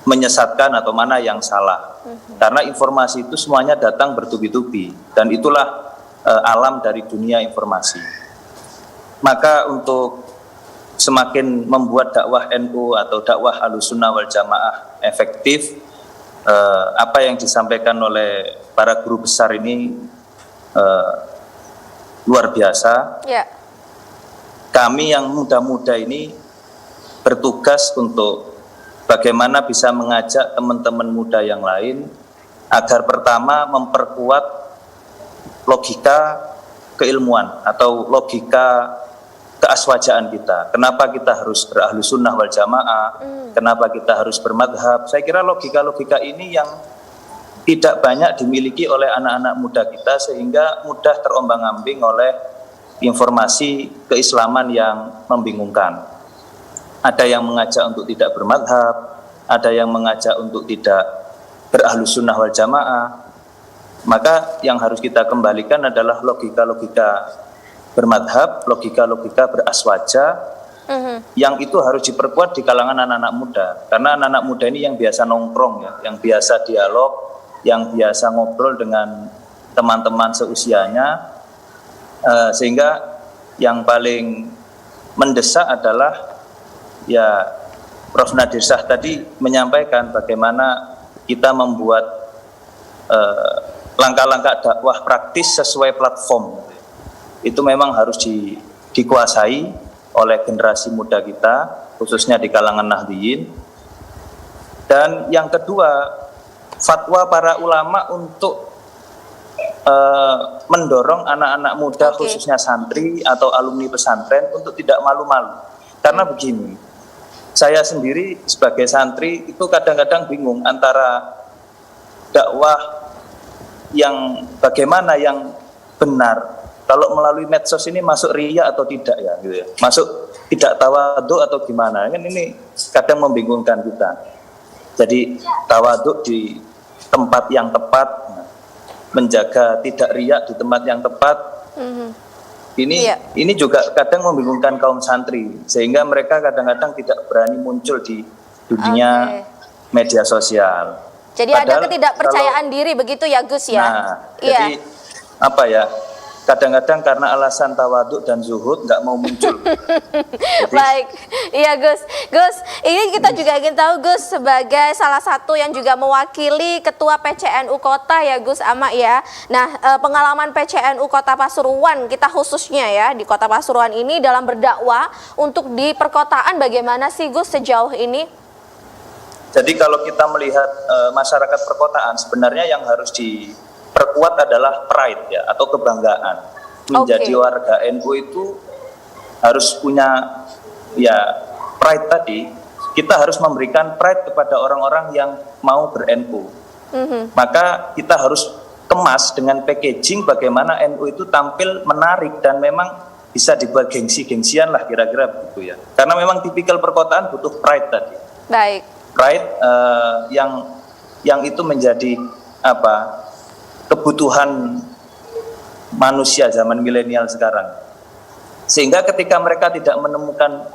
menyesatkan atau mana yang salah. Karena informasi itu semuanya datang bertubi-tubi dan itulah alam dari dunia informasi. Maka untuk semakin membuat dakwah NU atau dakwah Ahlussunnah wal Jamaah efektif, apa yang disampaikan oleh para guru besar ini luar biasa. Kami yang muda-muda ini bertugas untuk bagaimana bisa mengajak teman-teman muda yang lain agar pertama memperkuat logika keilmuan atau logika keaswajaan kita. Kenapa kita harus berahlus sunnah wal jamaah, kenapa kita harus bermadhab. Saya kira logika-logika ini yang tidak banyak dimiliki oleh anak-anak muda kita sehingga mudah terombang-ambing oleh informasi keislaman yang membingungkan. Ada yang mengajak untuk tidak bermadhab, ada yang mengajak untuk tidak berahlus sunnah wal jamaah. Maka yang harus kita kembalikan adalah logika-logika bermadhab, logika-logika beraswaja, yang itu harus diperkuat di kalangan anak-anak muda. Karena anak-anak muda ini yang biasa nongkrong, ya, yang biasa dialog, yang biasa ngobrol dengan teman-teman seusianya, sehingga yang paling mendesak adalah ya Prof Nadir Syah tadi menyampaikan bagaimana kita membuat langkah-langkah dakwah praktis sesuai platform. Itu memang harus dikuasai oleh generasi muda kita, khususnya di kalangan Nahdliyin. Dan yang kedua, fatwa para ulama untuk mendorong anak-anak muda khususnya santri atau alumni pesantren untuk tidak malu-malu. Karena begini, saya sendiri sebagai santri itu kadang-kadang bingung antara dakwah yang bagaimana yang benar. Kalau melalui medsos ini masuk riya atau tidak ya, gitu ya. Masuk tidak tawadhu atau gimana? Kan ini kadang membingungkan kita. Jadi tawadhu di tempat yang tepat, menjaga tidak riya di tempat yang tepat. Ini juga kadang membingungkan kaum santri, sehingga mereka kadang-kadang tidak berani muncul di dunia media sosial. Jadi padahal ada ketidakpercayaan diri begitu ya Gus ya? Nah, jadi apa ya? Kadang-kadang karena alasan tawaduk dan zuhud nggak mau muncul. Baik, iya Gus. Gus, ini kita juga ingin tahu Gus sebagai salah satu yang juga mewakili Ketua PCNU Kota ya Gus Ama ya. Nah, pengalaman PCNU Kota Pasuruan kita khususnya ya di Kota Pasuruan ini dalam berdakwah untuk di perkotaan bagaimana sih Gus sejauh ini? Jadi kalau kita melihat masyarakat perkotaan sebenarnya yang harus diperkuat adalah pride ya atau kebanggaan. Menjadi warga NU itu harus punya ya pride tadi. Kita harus memberikan pride kepada orang-orang yang mau ber-NU. Maka kita harus kemas dengan packaging bagaimana NU itu tampil menarik dan memang bisa dibuat gengsi-gengsian lah kira-kira begitu ya. Karena memang tipikal perkotaan butuh pride tadi. Baik. Pride yang itu menjadi kebutuhan manusia zaman milenial sekarang. Sehingga ketika mereka tidak menemukan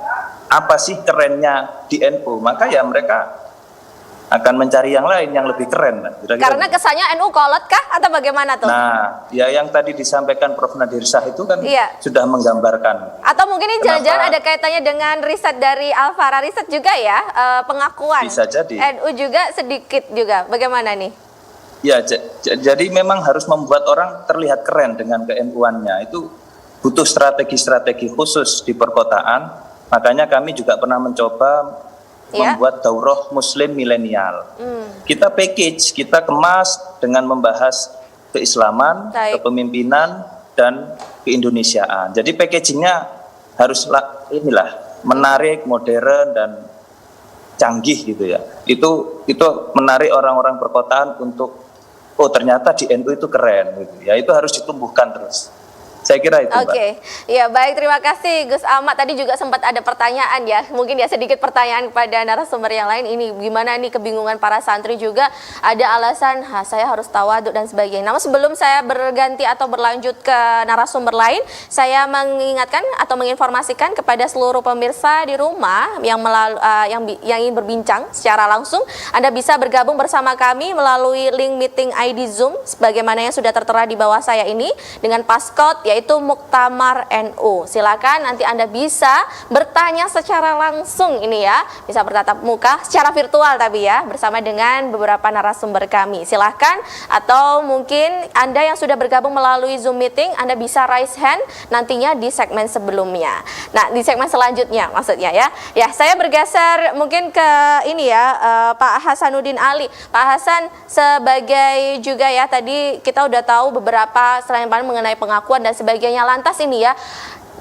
apa sih kerennya di NU, maka ya mereka akan mencari yang lain yang lebih keren. Karena kesannya NU kolot kah atau bagaimana tuh? Nah, ya yang tadi disampaikan Prof. Nadir Shah itu kan sudah menggambarkan. Atau mungkin ini jangan-jangan ada kaitannya dengan riset dari Alfara Riset juga ya, pengakuan. Bisa jadi. NU juga sedikit juga. Bagaimana nih? Ya, jadi memang harus membuat orang terlihat keren dengan ke-NU-annya. Itu butuh strategi-strategi khusus di perkotaan. Makanya kami juga pernah mencoba membuat daurah muslim milenial. Kita package, kita kemas dengan membahas keislaman, kepemimpinan, dan keindonesiaan. Jadi packagingnya harus menarik, modern, dan canggih gitu ya. Itu menarik orang-orang perkotaan untuk ternyata di NU itu keren gitu. Ya itu harus ditumbuhkan terus. Saya kira itu, Mbak. Ya baik, terima kasih Gus Ahmad. Tadi juga sempat ada pertanyaan ya, mungkin ya sedikit pertanyaan kepada narasumber yang lain. Ini gimana nih kebingungan para santri juga, ada alasan saya harus tawaduk dan sebagainya. Namun sebelum saya berganti atau berlanjut ke narasumber lain, saya mengingatkan atau menginformasikan kepada seluruh pemirsa di rumah yang ingin berbincang secara langsung, Anda bisa bergabung bersama kami melalui link meeting ID Zoom sebagaimana yang sudah tertera di bawah saya ini dengan passcode yaitu Muktamar NU. Silakan nanti Anda bisa bertanya secara langsung ini ya, bisa bertatap muka secara virtual tapi ya, bersama dengan beberapa narasumber kami. Silakan, atau mungkin Anda yang sudah bergabung melalui Zoom meeting, Anda bisa raise hand nantinya di segmen sebelumnya. Nah, di segmen selanjutnya maksudnya ya. Ya, saya bergeser mungkin ke ini ya, Pak Hasanuddin Ali. Pak Hasan, sebagai juga ya tadi kita udah tahu beberapa selain mengenai pengakuan dan sebagainya. Lantas ini ya,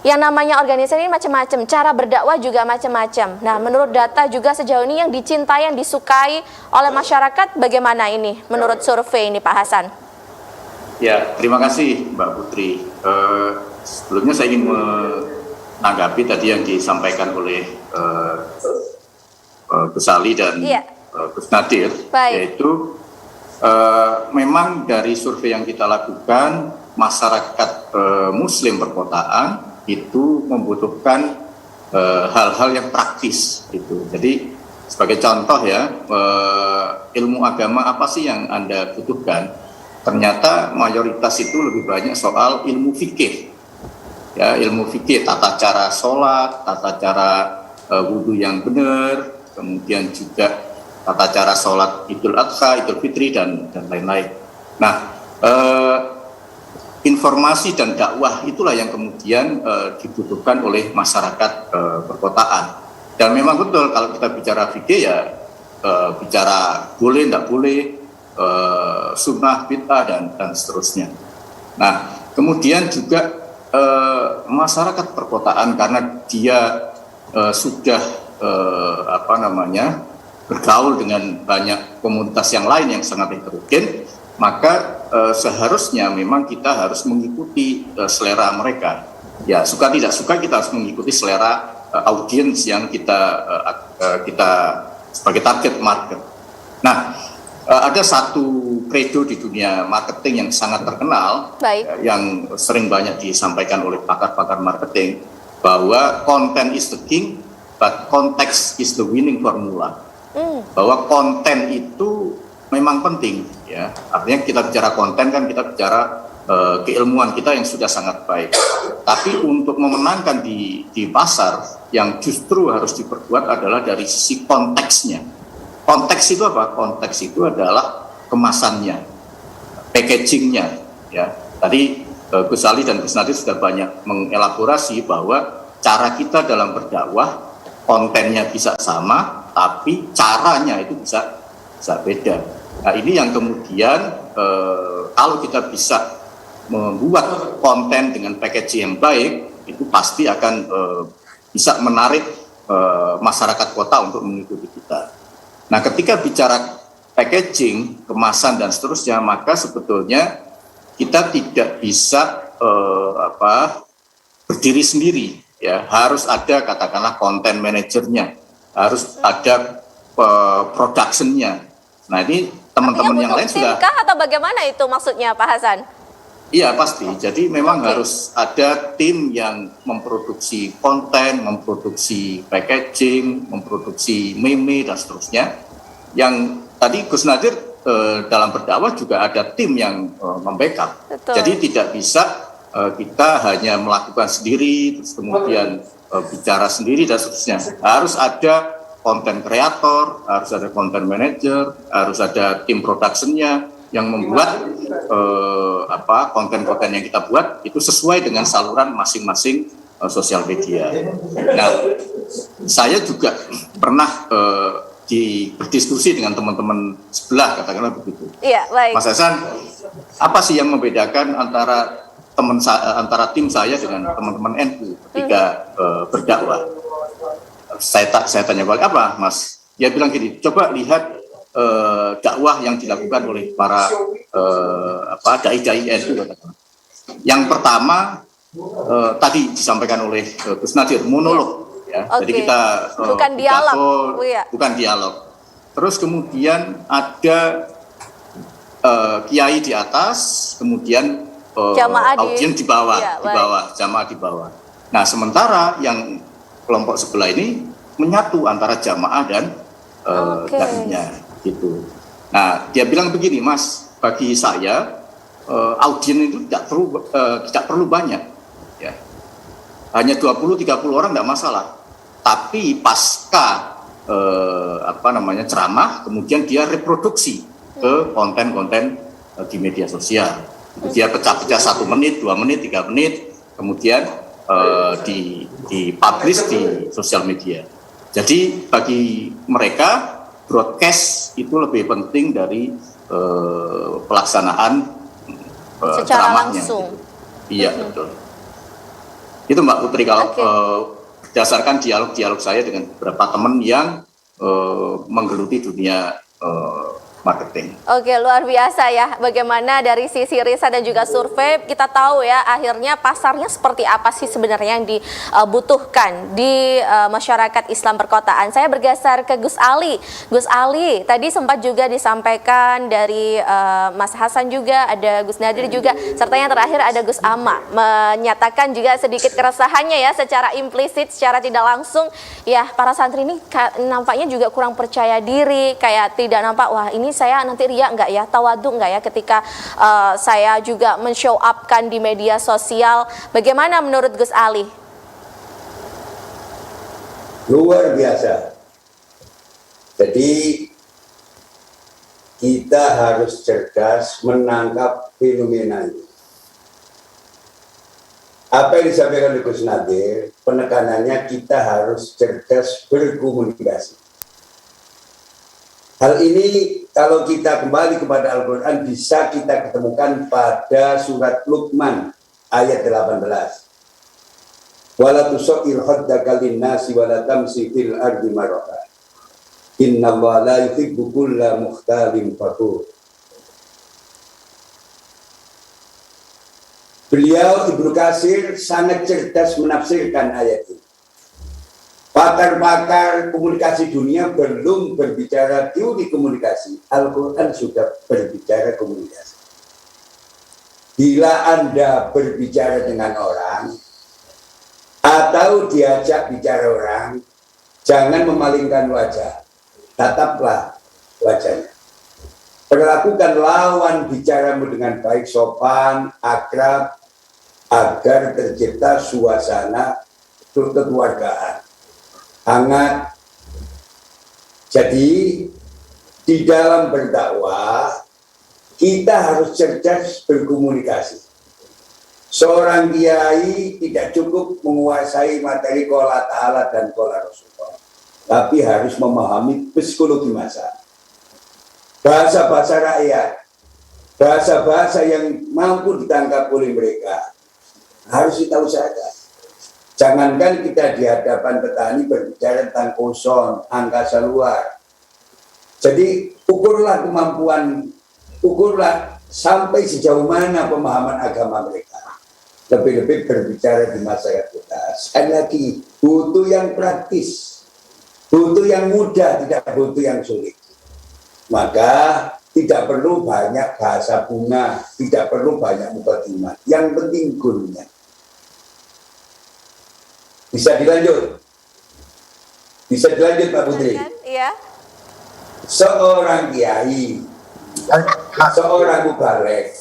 yang namanya organisasi ini macam-macam, cara berdakwah juga macam-macam. Nah, menurut data juga sejauh ini yang dicintai, yang disukai oleh masyarakat bagaimana ini menurut survei ini Pak Hasan? Ya, terima kasih Mbak Putri. Sebelumnya saya ingin menanggapi tadi yang disampaikan oleh Gus Ali dan Gus Nadir, yaitu memang dari survei yang kita lakukan, masyarakat Muslim perkotaan itu membutuhkan hal-hal yang praktis gitu. Jadi sebagai contoh ya, ilmu agama apa sih yang Anda butuhkan? Ternyata mayoritas itu lebih banyak soal ilmu fikih. Ya, ilmu fikih, tata cara sholat, tata cara wudhu yang benar, kemudian juga tata cara sholat Idul Adha, Idul Fitri dan lain-lain. Nah, informasi dan dakwah itulah yang kemudian dibutuhkan oleh masyarakat perkotaan. Dan memang betul kalau kita bicara fikih ya bicara boleh, tidak boleh, sunnah, bid'ah dan seterusnya. Nah, kemudian juga masyarakat perkotaan karena dia sudah bergaul dengan banyak komunitas yang lain yang sangat heterogen, maka seharusnya memang kita harus mengikuti selera mereka. Ya, suka tidak suka kita harus mengikuti selera audiens yang kita sebagai target market. Nah, ada satu kredo di dunia marketing yang sangat terkenal, yang sering banyak disampaikan oleh pakar-pakar marketing, bahwa content is the king, but context is the winning formula. Bahwa konten itu memang penting, ya. Artinya kita bicara konten kan kita bicara keilmuan kita yang sudah sangat baik. Tapi untuk memenangkan di pasar, yang justru harus diperkuat adalah dari sisi konteksnya. Konteks itu apa? Konteks itu adalah kemasannya, packagingnya, ya. Tadi Gus Ali dan Gus Nadir sudah banyak mengelaborasi bahwa cara kita dalam berdakwah, kontennya bisa sama, tapi caranya itu bisa beda. Nah, ini yang kemudian kalau kita bisa membuat konten dengan packaging yang baik, itu pasti akan bisa menarik masyarakat kota untuk mengikuti kita. Nah, ketika bicara packaging, kemasan dan seterusnya, maka sebetulnya kita tidak bisa berdiri sendiri, ya. Harus ada katakanlah content manajernya, harus ada production-nya. Nah, ini teman-teman yang lain sudah. Atau bagaimana itu maksudnya, Pak Hasan? Iya, pasti. Jadi memang harus ada tim yang memproduksi konten, memproduksi packaging, memproduksi meme dan seterusnya. Yang tadi Gus Nadir dalam berdakwah juga ada tim yang membackup. Jadi tidak bisa kita hanya melakukan sendiri, terus kemudian bicara sendiri dan seterusnya. Harus ada konten kreator, harus ada content manager, harus ada tim production-nya yang membuat konten-konten yang kita buat itu sesuai dengan saluran masing-masing sosial media. Nah, saya juga pernah berdiskusi dengan teman-teman sebelah, katakanlah begitu. Iya, baik. Mas Hasan, apa sih yang membedakan antara tim saya dengan teman-teman NU ketika berdakwah? Saya tanya balik, apa, Mas? Dia bilang gini, coba lihat dakwah yang dilakukan oleh para dai-dai NU. Yang pertama tadi disampaikan oleh Gus Nadir, monolog. Ya, jadi kita bukan dialog, bukan dialog. Terus kemudian ada kiai di atas, kemudian audiens di bawah, jamaah di bawah. Nah, sementara yang kelompok sebelah ini menyatu antara jamaah dan dai-nya, gitu. Nah, dia bilang begini, Mas, bagi saya audiens itu tidak perlu banyak, ya. Hanya 20-30 orang tidak masalah. Tapi pasca ceramah, kemudian dia reproduksi ke konten-konten di media sosial. Dia pecah-pecah 1 menit, 2 menit, 3 menit, kemudian dipublish di sosial media. Jadi bagi mereka broadcast itu lebih penting dari pelaksanaan secara langsung. Gitu. Iya, betul. Itu Mbak Putri, kalau berdasarkan dialog saya dengan beberapa teman yang menggeluti dunia marketing. Oke, luar biasa ya. Bagaimana dari sisi riset dan juga survei kita tahu ya, akhirnya pasarnya seperti apa sih sebenarnya yang dibutuhkan di masyarakat Islam perkotaan. Saya bergeser ke Gus Ali. Gus Ali, tadi sempat juga disampaikan dari Mas Hasan juga, ada Gus Nadir juga, serta yang terakhir ada Gus Ama menyatakan juga sedikit keresahannya ya, secara implisit, secara tidak langsung ya, para santri ini nampaknya juga kurang percaya diri, kayak tidak nampak, wah ini saya nanti riak nggak ya, tawaduk nggak ya ketika saya juga men-show up-kan di media sosial. Bagaimana menurut Gus Ali? Luar biasa. Jadi kita harus cerdas menangkap fenomena ini. Apa yang disampaikan oleh Gus Nadir, penekanannya kita harus cerdas berkomunikasi. Hal ini kalau kita kembali kepada Al-Quran bisa kita ketemukan pada surat Luqman ayat 18. Wala tusair haddaka linnasi wala tamsi fil ardi marha. Innallaha la yuhibbu kulla mukhtalin fakhur. Beliau Ibnu Katsir sangat cerdas menafsirkan ayat ini. Pakar-pakar komunikasi dunia belum berbicara teori komunikasi. Al-Quran sudah berbicara komunikasi. Bila Anda berbicara dengan orang atau diajak bicara orang, jangan memalingkan wajah. Tataplah wajahnya. Perlakukan lawan bicaramu dengan baik, sopan, akrab, agar tercipta suasana kekeluargaan hangat. Jadi di dalam berdakwah kita harus cerdas berkomunikasi. Seorang kiai tidak cukup menguasai materi qala ta'ala dan qala Rasulullah, tapi harus memahami psikologi massa, bahasa-bahasa rakyat, bahasa-bahasa yang mampu ditangkap oleh mereka. Harus kita usahakan. Jangankan kita di hadapan petani berbicara tentang ozon, angkasa luar. Jadi ukurlah kemampuan, ukurlah sampai sejauh mana pemahaman agama mereka. Lebih-lebih berbicara di masyarakat kita. Sekali lagi, butuh yang praktis, butuh yang mudah, tidak butuh yang sulit. Maka tidak perlu banyak bahasa bunga, tidak perlu banyak mukadimah. Yang penting goalnya. Bisa dilanjut? Bisa dilanjut Pak Putri? Iya. Seorang kiai, seorang mubalek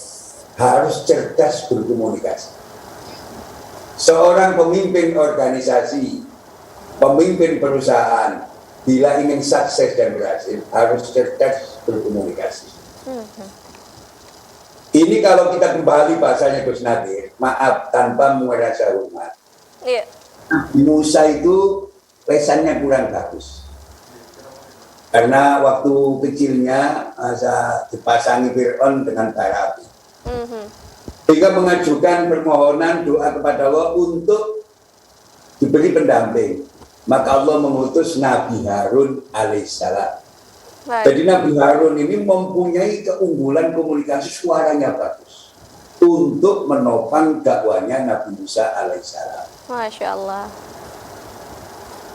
harus cerdas berkomunikasi. Seorang pemimpin organisasi, pemimpin perusahaan, bila ingin sukses dan berhasil, harus cerdas berkomunikasi. Ini kalau kita kembali bahasanya Gus Nadir, maaf tanpa merasa hormat. Iya. Musa itu lesannya kurang bagus. Karena waktu kecilnya masa dipasangi Fir'aun dengan bara api. Sehingga mengajukan permohonan doa kepada Allah untuk diberi pendamping. Maka Allah mengutus Nabi Harun alaihissalam. Jadi Nabi Harun ini mempunyai keunggulan komunikasi, suaranya bagus untuk menopang dakwanya Nabi Musa alaihissalam. Masya Allah.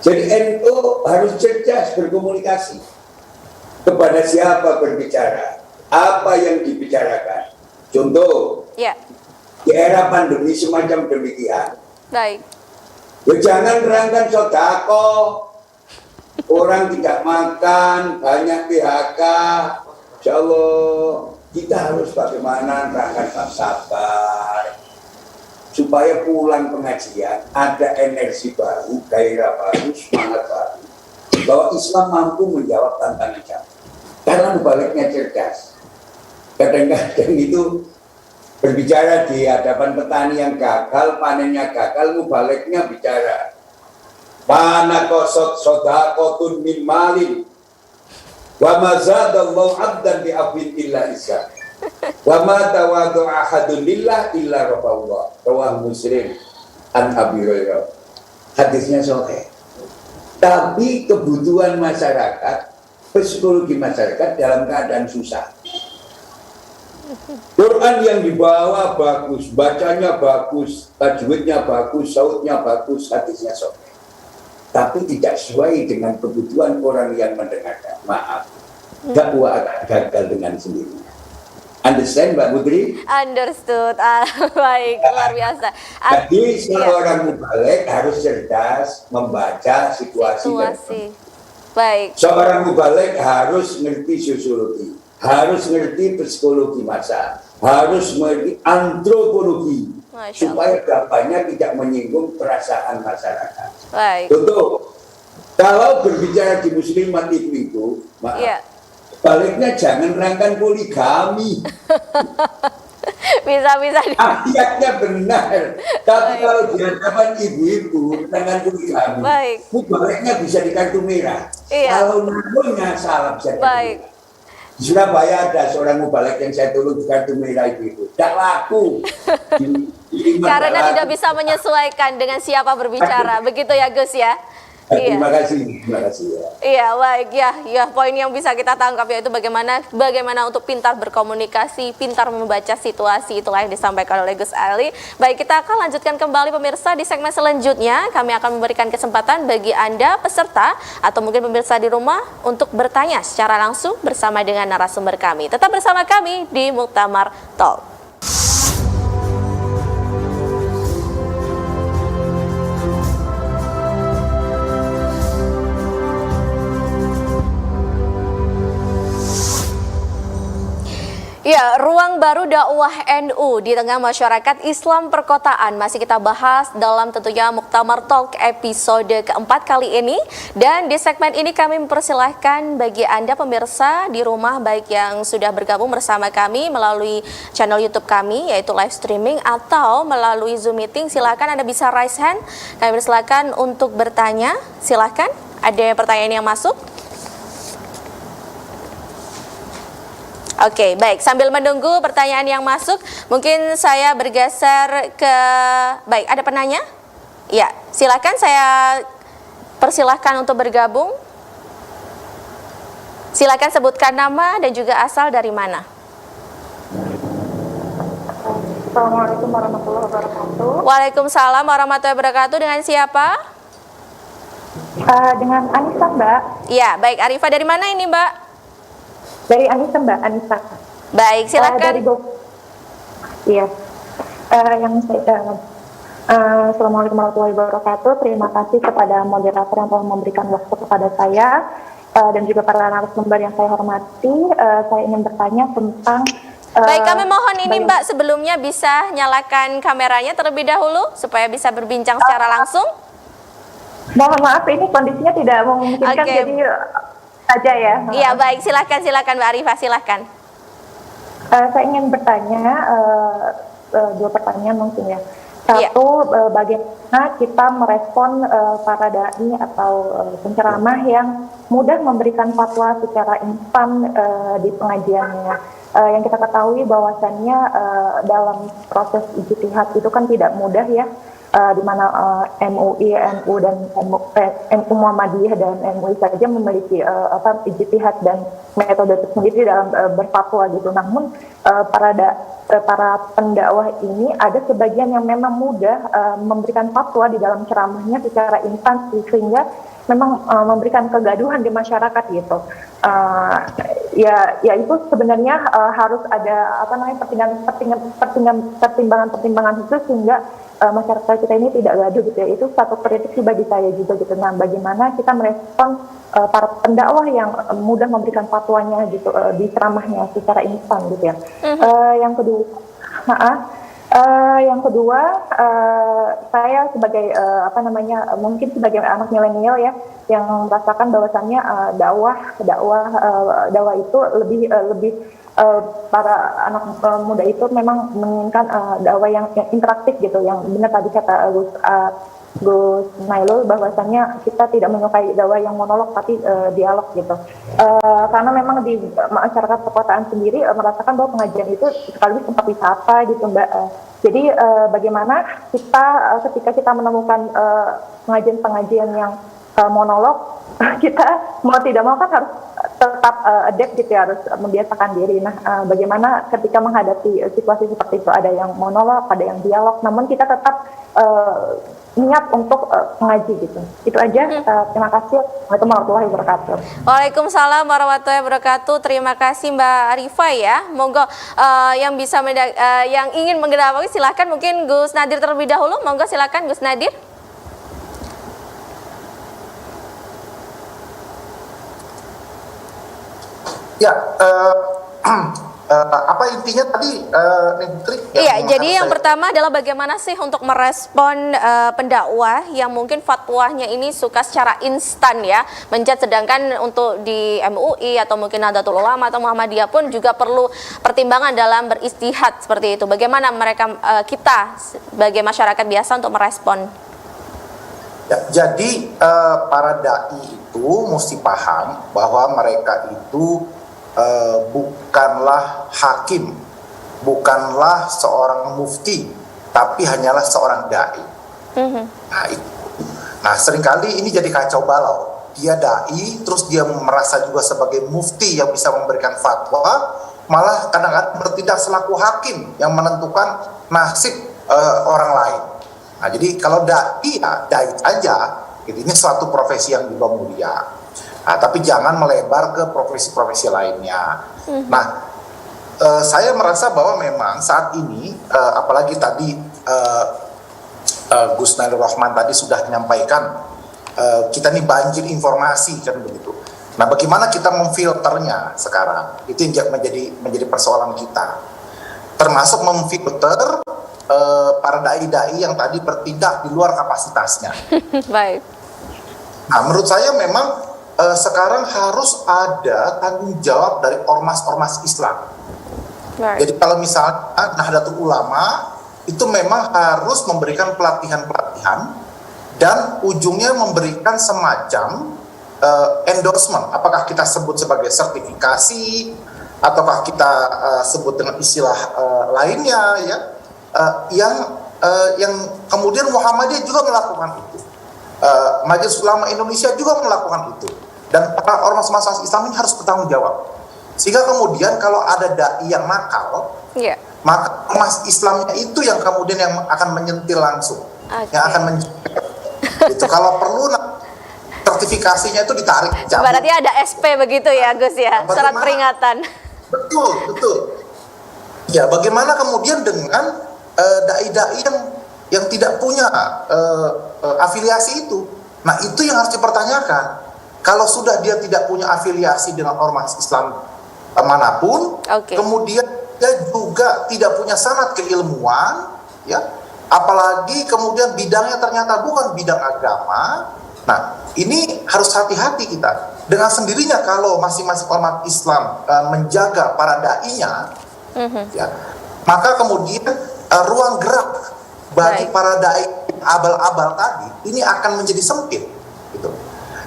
Jadi NU harus cerdas berkomunikasi. Kepada siapa berbicara, apa yang dibicarakan. Contoh, Ya. di era pandemi semacam demikian. Baik. Ya, jangan rangkan sodako, orang tidak makan, banyak PHK. Insya Allah kita harus bagaimana rangkan sabar, supaya pulang pengajian ada energi baru, gairah baru, semangat baru, bahwa Islam mampu menjawab tantangan zaman. Karena mubaliknya cerdas. Kadang-kadang itu berbicara di hadapan petani yang gagal, panennya gagal, mubaliknya bicara mana kosot sodakotun min malin wa mazadallahu abdan bi afwin illa isya. Wa ma tawadu ahadun lillah illa rabballah. Rawah Muslim an Abi Hurairah. Hadisnya sahih. Tapi kebutuhan masyarakat, psikologi masyarakat dalam keadaan susah. Quran yang dibawa bagus, bacanya bagus, tajwidnya bagus, sautnya bagus, hadisnya sahih. Tapi tidak sesuai dengan kebutuhan orang yang mendengarkan. Maaf, dakwah akan gagal dengan sendirinya. Understand Mbak Putri? Understood. Baik, luar biasa. Jadi seorang mubalek harus cerdas membaca situasi. Baik. Seorang mubalek harus ngerti sosiologi, harus ngerti psikologi massa, harus mengerti antropologi, supaya gambarnya tidak menyinggung perasaan masyarakat. Baik. Contoh, kalau berbicara di muslimat itu, maaf. Iya. Baliknya jangan rangkan poligami. Bisa. Ayatnya benar. Tapi kalau di hadapan ibu-ibu rangkan poligami, baliknya bisa di kartu merah. Iya. Kalau namanya salah bisa di kartu merah. Di Surabaya ada seorang mubalek yang saya tolong di kartu merah itu. Tidak laku. Karena tidak bisa menyesuaikan dengan siapa berbicara. Begitu ya Gus ya? Terima kasih ya. Iya, baik ya. Poin yang bisa kita tangkap yaitu bagaimana untuk pintar berkomunikasi, pintar membaca situasi, itulah yang disampaikan oleh Gus Ali. Baik, kita akan lanjutkan kembali pemirsa di segmen selanjutnya. Kami akan memberikan kesempatan bagi Anda peserta atau mungkin pemirsa di rumah untuk bertanya secara langsung bersama dengan narasumber kami. Tetap bersama kami di Muktamar Talk. Ya, ruang baru dakwah NU di tengah masyarakat Islam perkotaan masih kita bahas dalam tentunya Muktamar Talk episode keempat kali ini. Dan di segmen ini kami mempersilahkan bagi Anda pemirsa di rumah baik yang sudah bergabung bersama kami melalui channel YouTube kami yaitu live streaming atau melalui Zoom meeting, silakan Anda bisa raise hand. Kami persilakan untuk bertanya. Silakan, ada pertanyaan yang masuk? Oke, baik. Sambil menunggu pertanyaan yang masuk, mungkin saya bergeser ke... Baik, ada penanya? Ya, silakan saya persilahkan untuk bergabung. Silakan sebutkan nama dan juga asal dari mana. Assalamualaikum warahmatullahi wabarakatuh. Waalaikumsalam warahmatullahi wabarakatuh. Dengan siapa? Dengan Anissa, Mbak. Ya, baik. Arifah dari mana ini, Mbak? Dari Anissa, Mbak. Anissa. Baik, silakan. Iya. Assalamualaikum warahmatullahi wabarakatuh. Terima kasih kepada moderator yang telah memberikan waktu kepada saya dan juga para narasumber yang saya hormati. Saya ingin bertanya tentang baik, kami mohon ini Mbak sebelumnya bisa nyalakan kameranya terlebih dahulu supaya bisa berbincang secara langsung. Mohon maaf, ini kondisinya tidak memungkinkan, jadi saja ya. Iya, baik, silakan Mbak Arifah, silakan. Saya ingin bertanya dua pertanyaan mungkin ya. Satu, bagaimana kita merespon para dai atau penceramah yang mudah memberikan fatwa secara instan di pengajiannya. Yang kita ketahui bahwasannya dalam proses ijtihad itu kan tidak mudah ya. Di mana MUI, NU dan NU Muhammadiyah dan MUI saja memiliki ijtihad dan metode tersendiri dalam berfatwa gitu. Namun para pendakwah ini ada sebagian yang memang mudah memberikan fatwa di dalam ceramahnya secara instan sehingga memang memberikan kegaduhan di masyarakat gitu. Ya itu sebenarnya harus ada pertimbangan khusus sehingga masyarakat kita ini tidak gaduh gitu ya. Itu satu kritik sih bagi saya juga gitu. Nah, bagaimana kita merespon para pendakwah yang mudah memberikan fatwanya gitu di ceramahnya secara instan gitu ya. Yang kedua, saya sebagai mungkin sebagai anak milenial ya yang merasakan bahwasannya dakwah itu lebih para anak muda itu memang menginginkan dakwah yang interaktif gitu, yang benar tadi kata Gus Nailul bahwasannya kita tidak menyukai dakwah yang monolog tapi dialog gitu. Karena memang di masyarakat perkotaan sendiri merasakan bahwa pengajian itu sekaligus tempat wisata gitu Mbak. Jadi bagaimana kita ketika kita menemukan pengajian yang monolog, kita mau tidak mau kan harus tetap adapt gitu ya, harus membiasakan diri. Nah, bagaimana ketika menghadapi situasi seperti itu, ada yang monolog, ada yang dialog, namun kita tetap niat untuk mengaji gitu. Itu aja. Terima kasih. Assalamualaikum warahmatullahi wabarakatuh. Waalaikumsalam warahmatullahi wabarakatuh. Terima kasih Mbak Arifah ya. Monggo yang bisa yang ingin mengetahui silahkan, mungkin Gus Nadir terlebih dahulu. Monggo silakan Gus Nadir. Ya, apa intinya tadi, Iya, jadi yang pertama adalah bagaimana sih untuk merespon pendakwah yang mungkin fatwanya ini suka secara instan ya, sedangkan untuk di MUI atau mungkin Nahdlatul Ulama atau Muhammadiyah pun juga perlu pertimbangan dalam beristihad seperti itu. Bagaimana kita sebagai masyarakat biasa untuk merespon? Ya, jadi para dai itu mesti paham bahwa mereka itu bukanlah hakim, bukanlah seorang mufti, tapi hanyalah seorang dai. Nah, itu. Nah, seringkali ini jadi kacau balau. Dia dai, terus dia merasa juga sebagai mufti yang bisa memberikan fatwa, malah kadang-kadang bertindak selaku hakim yang menentukan nasib orang lain. Nah, jadi kalau dai ya dai aja, gitu. Ini suatu profesi yang juga mulia. Nah, tapi jangan melebar ke profesi-profesi lainnya. Nah, saya merasa bahwa memang saat ini, apalagi tadi Gus Nailur Rahman tadi sudah menyampaikan, kita nih banjir informasi kan begitu. Nah, bagaimana kita memfilternya sekarang? Itu yang menjadi persoalan kita. Termasuk memfilter para dai-dai yang tadi bertindak di luar kapasitasnya. Baik. Nah, menurut saya memang sekarang harus ada tanggung jawab dari ormas-ormas Islam. Baik. Jadi kalau misalnya Nahdlatul Ulama itu memang harus memberikan pelatihan-pelatihan dan ujungnya memberikan semacam endorsement. Apakah kita sebut sebagai sertifikasi ataukah kita sebut dengan istilah lainnya ya, yang kemudian Muhammadiyah juga melakukan itu, Majelis Ulama Indonesia juga melakukan itu, dan para ormas-ormas Islam ini harus bertanggung jawab. Sehingga kemudian kalau ada dai yang nakal, maka ormas Islamnya itu yang kemudian yang akan menyentil langsung, yang akan itu kalau perlu sertifikasinya itu ditarik. Berarti ada SP begitu ya Gus ya, surat peringatan. Betul. Ya, bagaimana kemudian dengan dai-dai yang tidak punya afiliasi itu? Nah, itu yang harus dipertanyakan. Kalau sudah dia tidak punya afiliasi dengan ormas Islam manapun, kemudian dia juga tidak punya sanad keilmuan, ya, apalagi kemudian bidangnya ternyata bukan bidang agama. Nah, ini harus hati-hati kita. Dengan sendirinya kalau masing-masing ormas Islam menjaga para dai-nya, ya, maka kemudian ruang gerak bagi para dai abal-abal tadi ini akan menjadi sempit, gitu.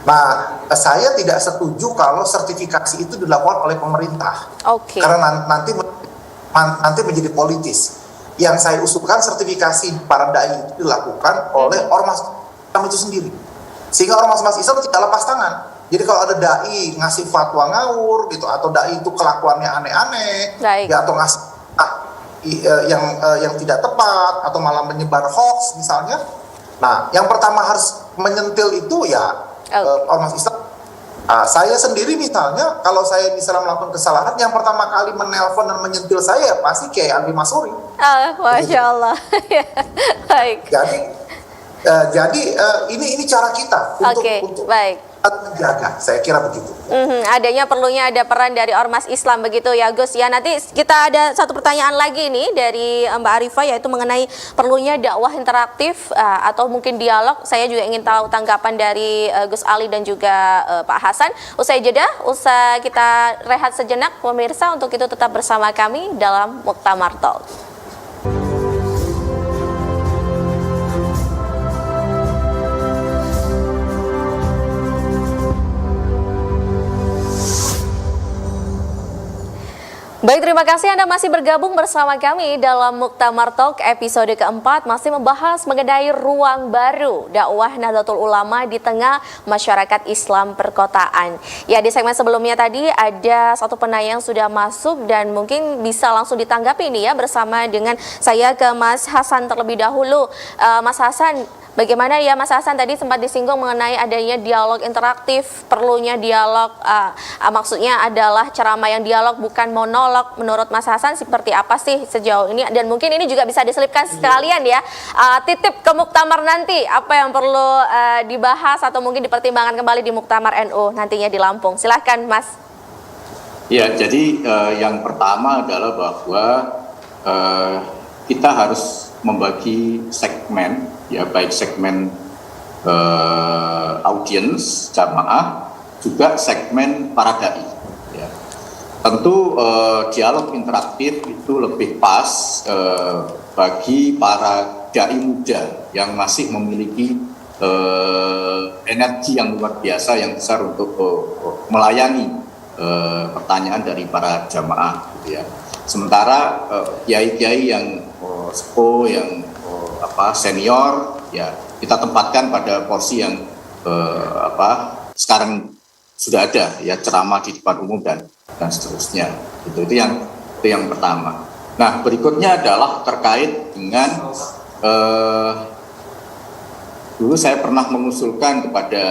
Nah, saya tidak setuju kalau sertifikasi itu dilakukan oleh pemerintah, karena nanti menjadi politis. Yang saya usulkan sertifikasi para dai itu dilakukan oleh ormas Islam itu sendiri, sehingga ormas-ormas Islam tidak lepas tangan. Jadi kalau ada dai ngasih fatwa ngawur gitu, atau dai itu kelakuannya aneh-aneh, ya, atau ngasih yang tidak tepat, atau malah menyebar hoax misalnya. Nah, yang pertama harus menyentil itu ya ormas Islam. Saya sendiri misalnya, kalau saya misalnya melakukan kesalahan, yang pertama kali menelpon dan menyentil saya pasti Kiai Andri Masuri. Masya Allah. Baik. Jadi ini cara kita untuk menjaga, saya kira begitu. Adanya perlunya ada peran dari ormas Islam begitu ya Gus ya. Nanti kita ada satu pertanyaan lagi nih dari Mbak Arifah, yaitu mengenai perlunya dakwah interaktif atau mungkin dialog. Saya juga ingin tahu tanggapan dari Gus Ali dan juga Pak Hasan. Usai jeda, usai kita rehat sejenak pemirsa, untuk itu tetap bersama kami dalam Muktamar Talk. Baik, terima kasih Anda masih bergabung bersama kami dalam Muktamar Talk episode keempat, masih membahas mengenai ruang baru dakwah Nahdlatul Ulama di tengah masyarakat Islam perkotaan. Ya, di segmen sebelumnya tadi ada satu penanya yang sudah masuk dan mungkin bisa langsung ditanggapi ini ya, bersama dengan saya ke Mas Hasan terlebih dahulu. Mas Hasan, bagaimana ya Mas Hasan, tadi sempat disinggung mengenai adanya dialog interaktif, perlunya dialog, maksudnya adalah ceramah yang dialog bukan monolog. Menurut Mas Hasan seperti apa sih sejauh ini? Dan mungkin ini juga bisa diselipkan sekalian ya, titip ke Muktamar nanti, apa yang perlu dibahas atau mungkin dipertimbangkan kembali di Muktamar NU nantinya di Lampung. Silahkan Mas. Ya, jadi yang pertama adalah bahwa kita harus membagi segmen, ya, baik segmen audiens jamaah, juga segmen para dai. Ya. Tentu dialog interaktif itu lebih pas bagi para dai muda yang masih memiliki energi yang luar biasa, yang besar untuk melayani pertanyaan dari para jamaah gitu ya. Sementara kiai-kiai yang sepuh, yang senior ya kita tempatkan pada porsi yang sekarang sudah ada ya, ceramah di depan umum dan seterusnya. Itu yang pertama. Nah, berikutnya adalah terkait dengan dulu saya pernah mengusulkan kepada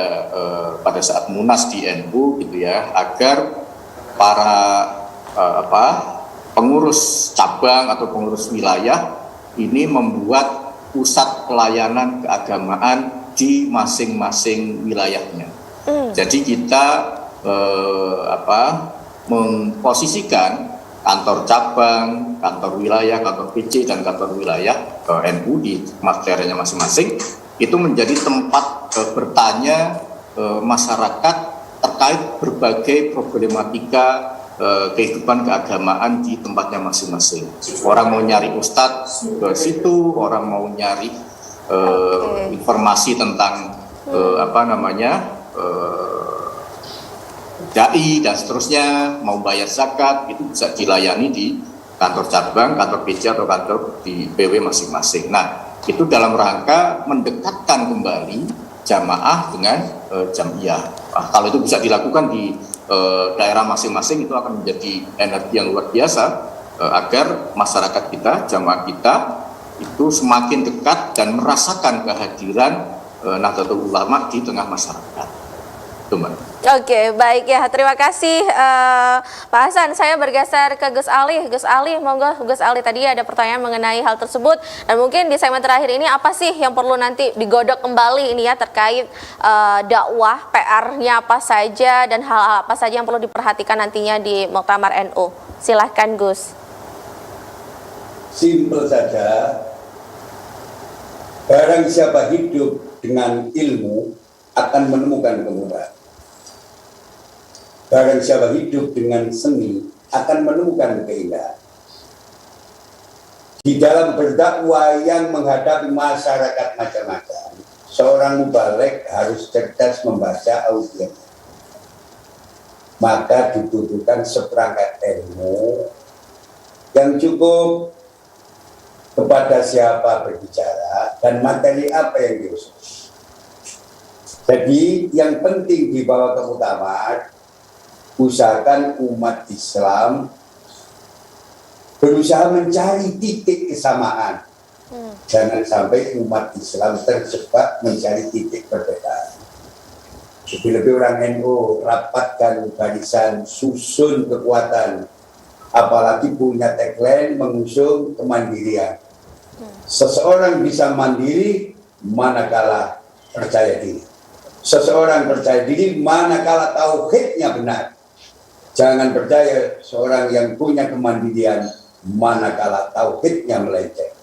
pada saat Munas di NU gitu ya, agar para pengurus cabang atau pengurus wilayah ini membuat pusat pelayanan keagamaan di masing-masing wilayahnya. Jadi kita memposisikan kantor cabang, kantor wilayah, kantor PC dan kantor wilayah NU di daerahnya masing-masing itu menjadi tempat bertanya masyarakat terkait berbagai problematika kehidupan keagamaan di tempatnya masing-masing. Orang mau nyari ustadz ke situ, orang mau nyari informasi tentang dai dan seterusnya, mau bayar zakat, itu bisa dilayani di kantor cabang, kantor PC atau kantor di PW masing-masing. Nah, itu dalam rangka mendekatkan kembali jamaah dengan jamiah. Nah, kalau itu bisa dilakukan di daerah masing-masing, itu akan menjadi energi yang luar biasa agar masyarakat kita, jamaah kita itu semakin dekat dan merasakan kehadiran Nahdlatul Ulama di tengah masyarakat. Itu, Mbak. Oke, baik ya. Terima kasih Pak Hasan. Saya bergeser ke Gus Ali. Gus Ali, monggo Gus Ali, tadi ada pertanyaan mengenai hal tersebut. Dan mungkin di segmen terakhir ini apa sih yang perlu nanti digodok kembali ini ya terkait dakwah, PR-nya apa saja dan hal-hal apa saja yang perlu diperhatikan nantinya di Muktamar NU. Silahkan Gus. Simpel saja, barang siapa hidup dengan ilmu akan menemukan kemudahan. Barang siapa hidup dengan seni akan menemukan keindahan. Di dalam berdakwah yang menghadapi masyarakat macam-macam, seorang mubaligh harus cerdas membaca audiens. Maka dibutuhkan seperangkat ilmu yang cukup kepada siapa berbicara dan materi apa yang diusul. Jadi yang penting dibawa ke muktamar, usahakan umat Islam berusaha mencari titik kesamaan. Jangan sampai umat Islam terjebak mencari titik perbedaan. Lebih-lebih orang NU rapatkan barisan, susun kekuatan, apalagi punya tagline mengusung kemandirian. Seseorang bisa mandiri manakala percaya diri. Seseorang percaya diri manakala tauhidnya benar. Jangan percaya seorang yang punya kemandirian manakala tauhidnya melenceng.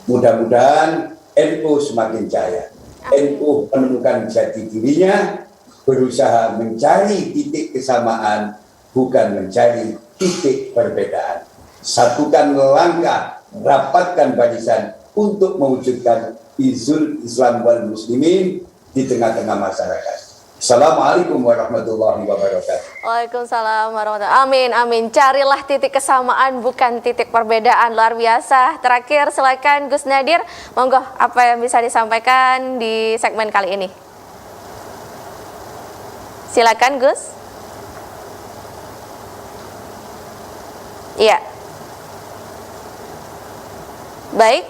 Mudah-mudahan NU semakin jaya. NU menemukan jati dirinya, berusaha mencari titik kesamaan, bukan mencari titik perbedaan. Satukan langkah, rapatkan barisan untuk mewujudkan izul Islam wal muslimin di tengah-tengah masyarakat. Assalamualaikum warahmatullahi wabarakatuh. Waalaikumsalam warahmatullahi wabarakatuh. Amin, amin. Carilah titik kesamaan, bukan titik perbedaan. Luar biasa. Terakhir, silakan Gus Nadir. Monggo, apa yang bisa disampaikan di segmen kali ini? Silakan Gus. Iya. Baik.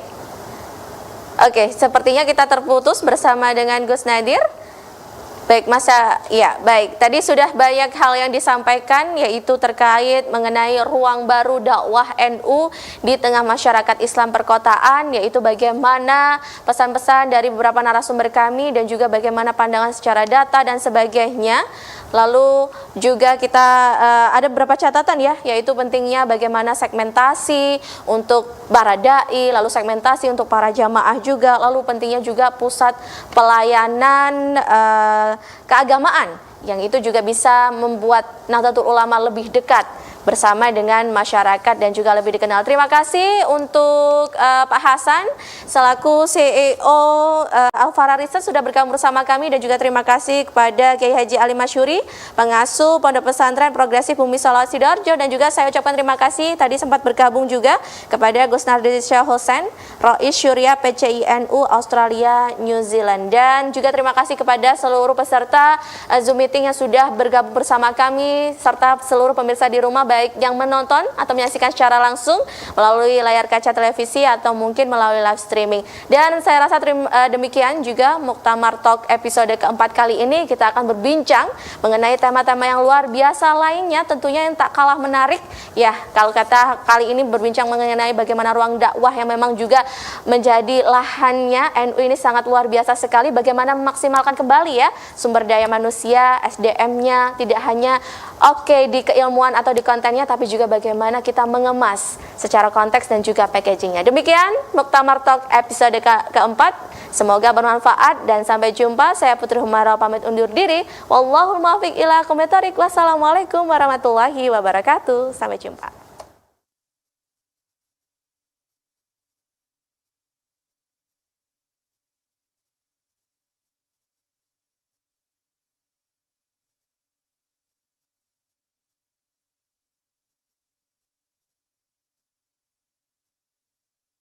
Oke, sepertinya kita terputus bersama dengan Gus Nadir. Baik, ya, baik. Tadi sudah banyak hal yang disampaikan, yaitu terkait mengenai ruang baru dakwah NU di tengah masyarakat Islam perkotaan, yaitu bagaimana pesan-pesan dari beberapa narasumber kami dan juga bagaimana pandangan secara data dan sebagainya. Lalu juga kita ada beberapa catatan ya, yaitu pentingnya bagaimana segmentasi untuk para dai, lalu segmentasi untuk para jamaah juga, lalu pentingnya juga pusat pelayanan keagamaan yang itu juga bisa membuat Nahdlatul Ulama lebih dekat bersama dengan masyarakat dan juga lebih dikenal. Terima kasih untuk Pak Hasan selaku CEO Al-Farah Research sudah bergabung bersama kami, dan juga terima kasih kepada Kiai Haji Ali Masyuri, pengasuh Pondok Pesantren Progresif Bumi Salawat Sidoarjo, dan juga saya ucapkan terima kasih tadi sempat bergabung juga kepada Gus Nardin Syah Hussein, Rais Syuriah PCINU Australia New Zealand, dan juga terima kasih kepada seluruh peserta Zoom meeting yang sudah bergabung bersama kami, serta seluruh pemirsa di rumah, baik yang menonton atau menyaksikan secara langsung melalui layar kaca televisi atau mungkin melalui live streaming. Dan saya rasa demikian juga Muktamar Talk episode keempat kali ini. Kita akan berbincang mengenai tema-tema yang luar biasa lainnya, tentunya yang tak kalah menarik. Ya, kalau kata kali ini berbincang mengenai bagaimana ruang dakwah yang memang juga menjadi lahannya NU ini sangat luar biasa sekali. Bagaimana memaksimalkan kembali ya sumber daya manusia, SDM-nya, tidak hanya di keilmuan atau di kontennya, tapi juga bagaimana kita mengemas secara konteks dan juga packagingnya. Demikian Muktamar Talk episode keempat. Semoga bermanfaat dan sampai jumpa. Saya Putri Humara pamit undur diri. Wallahul muwaffiq ila aqwamit thoriq. Wassalamualaikum warahmatullahi wabarakatuh. Sampai jumpa.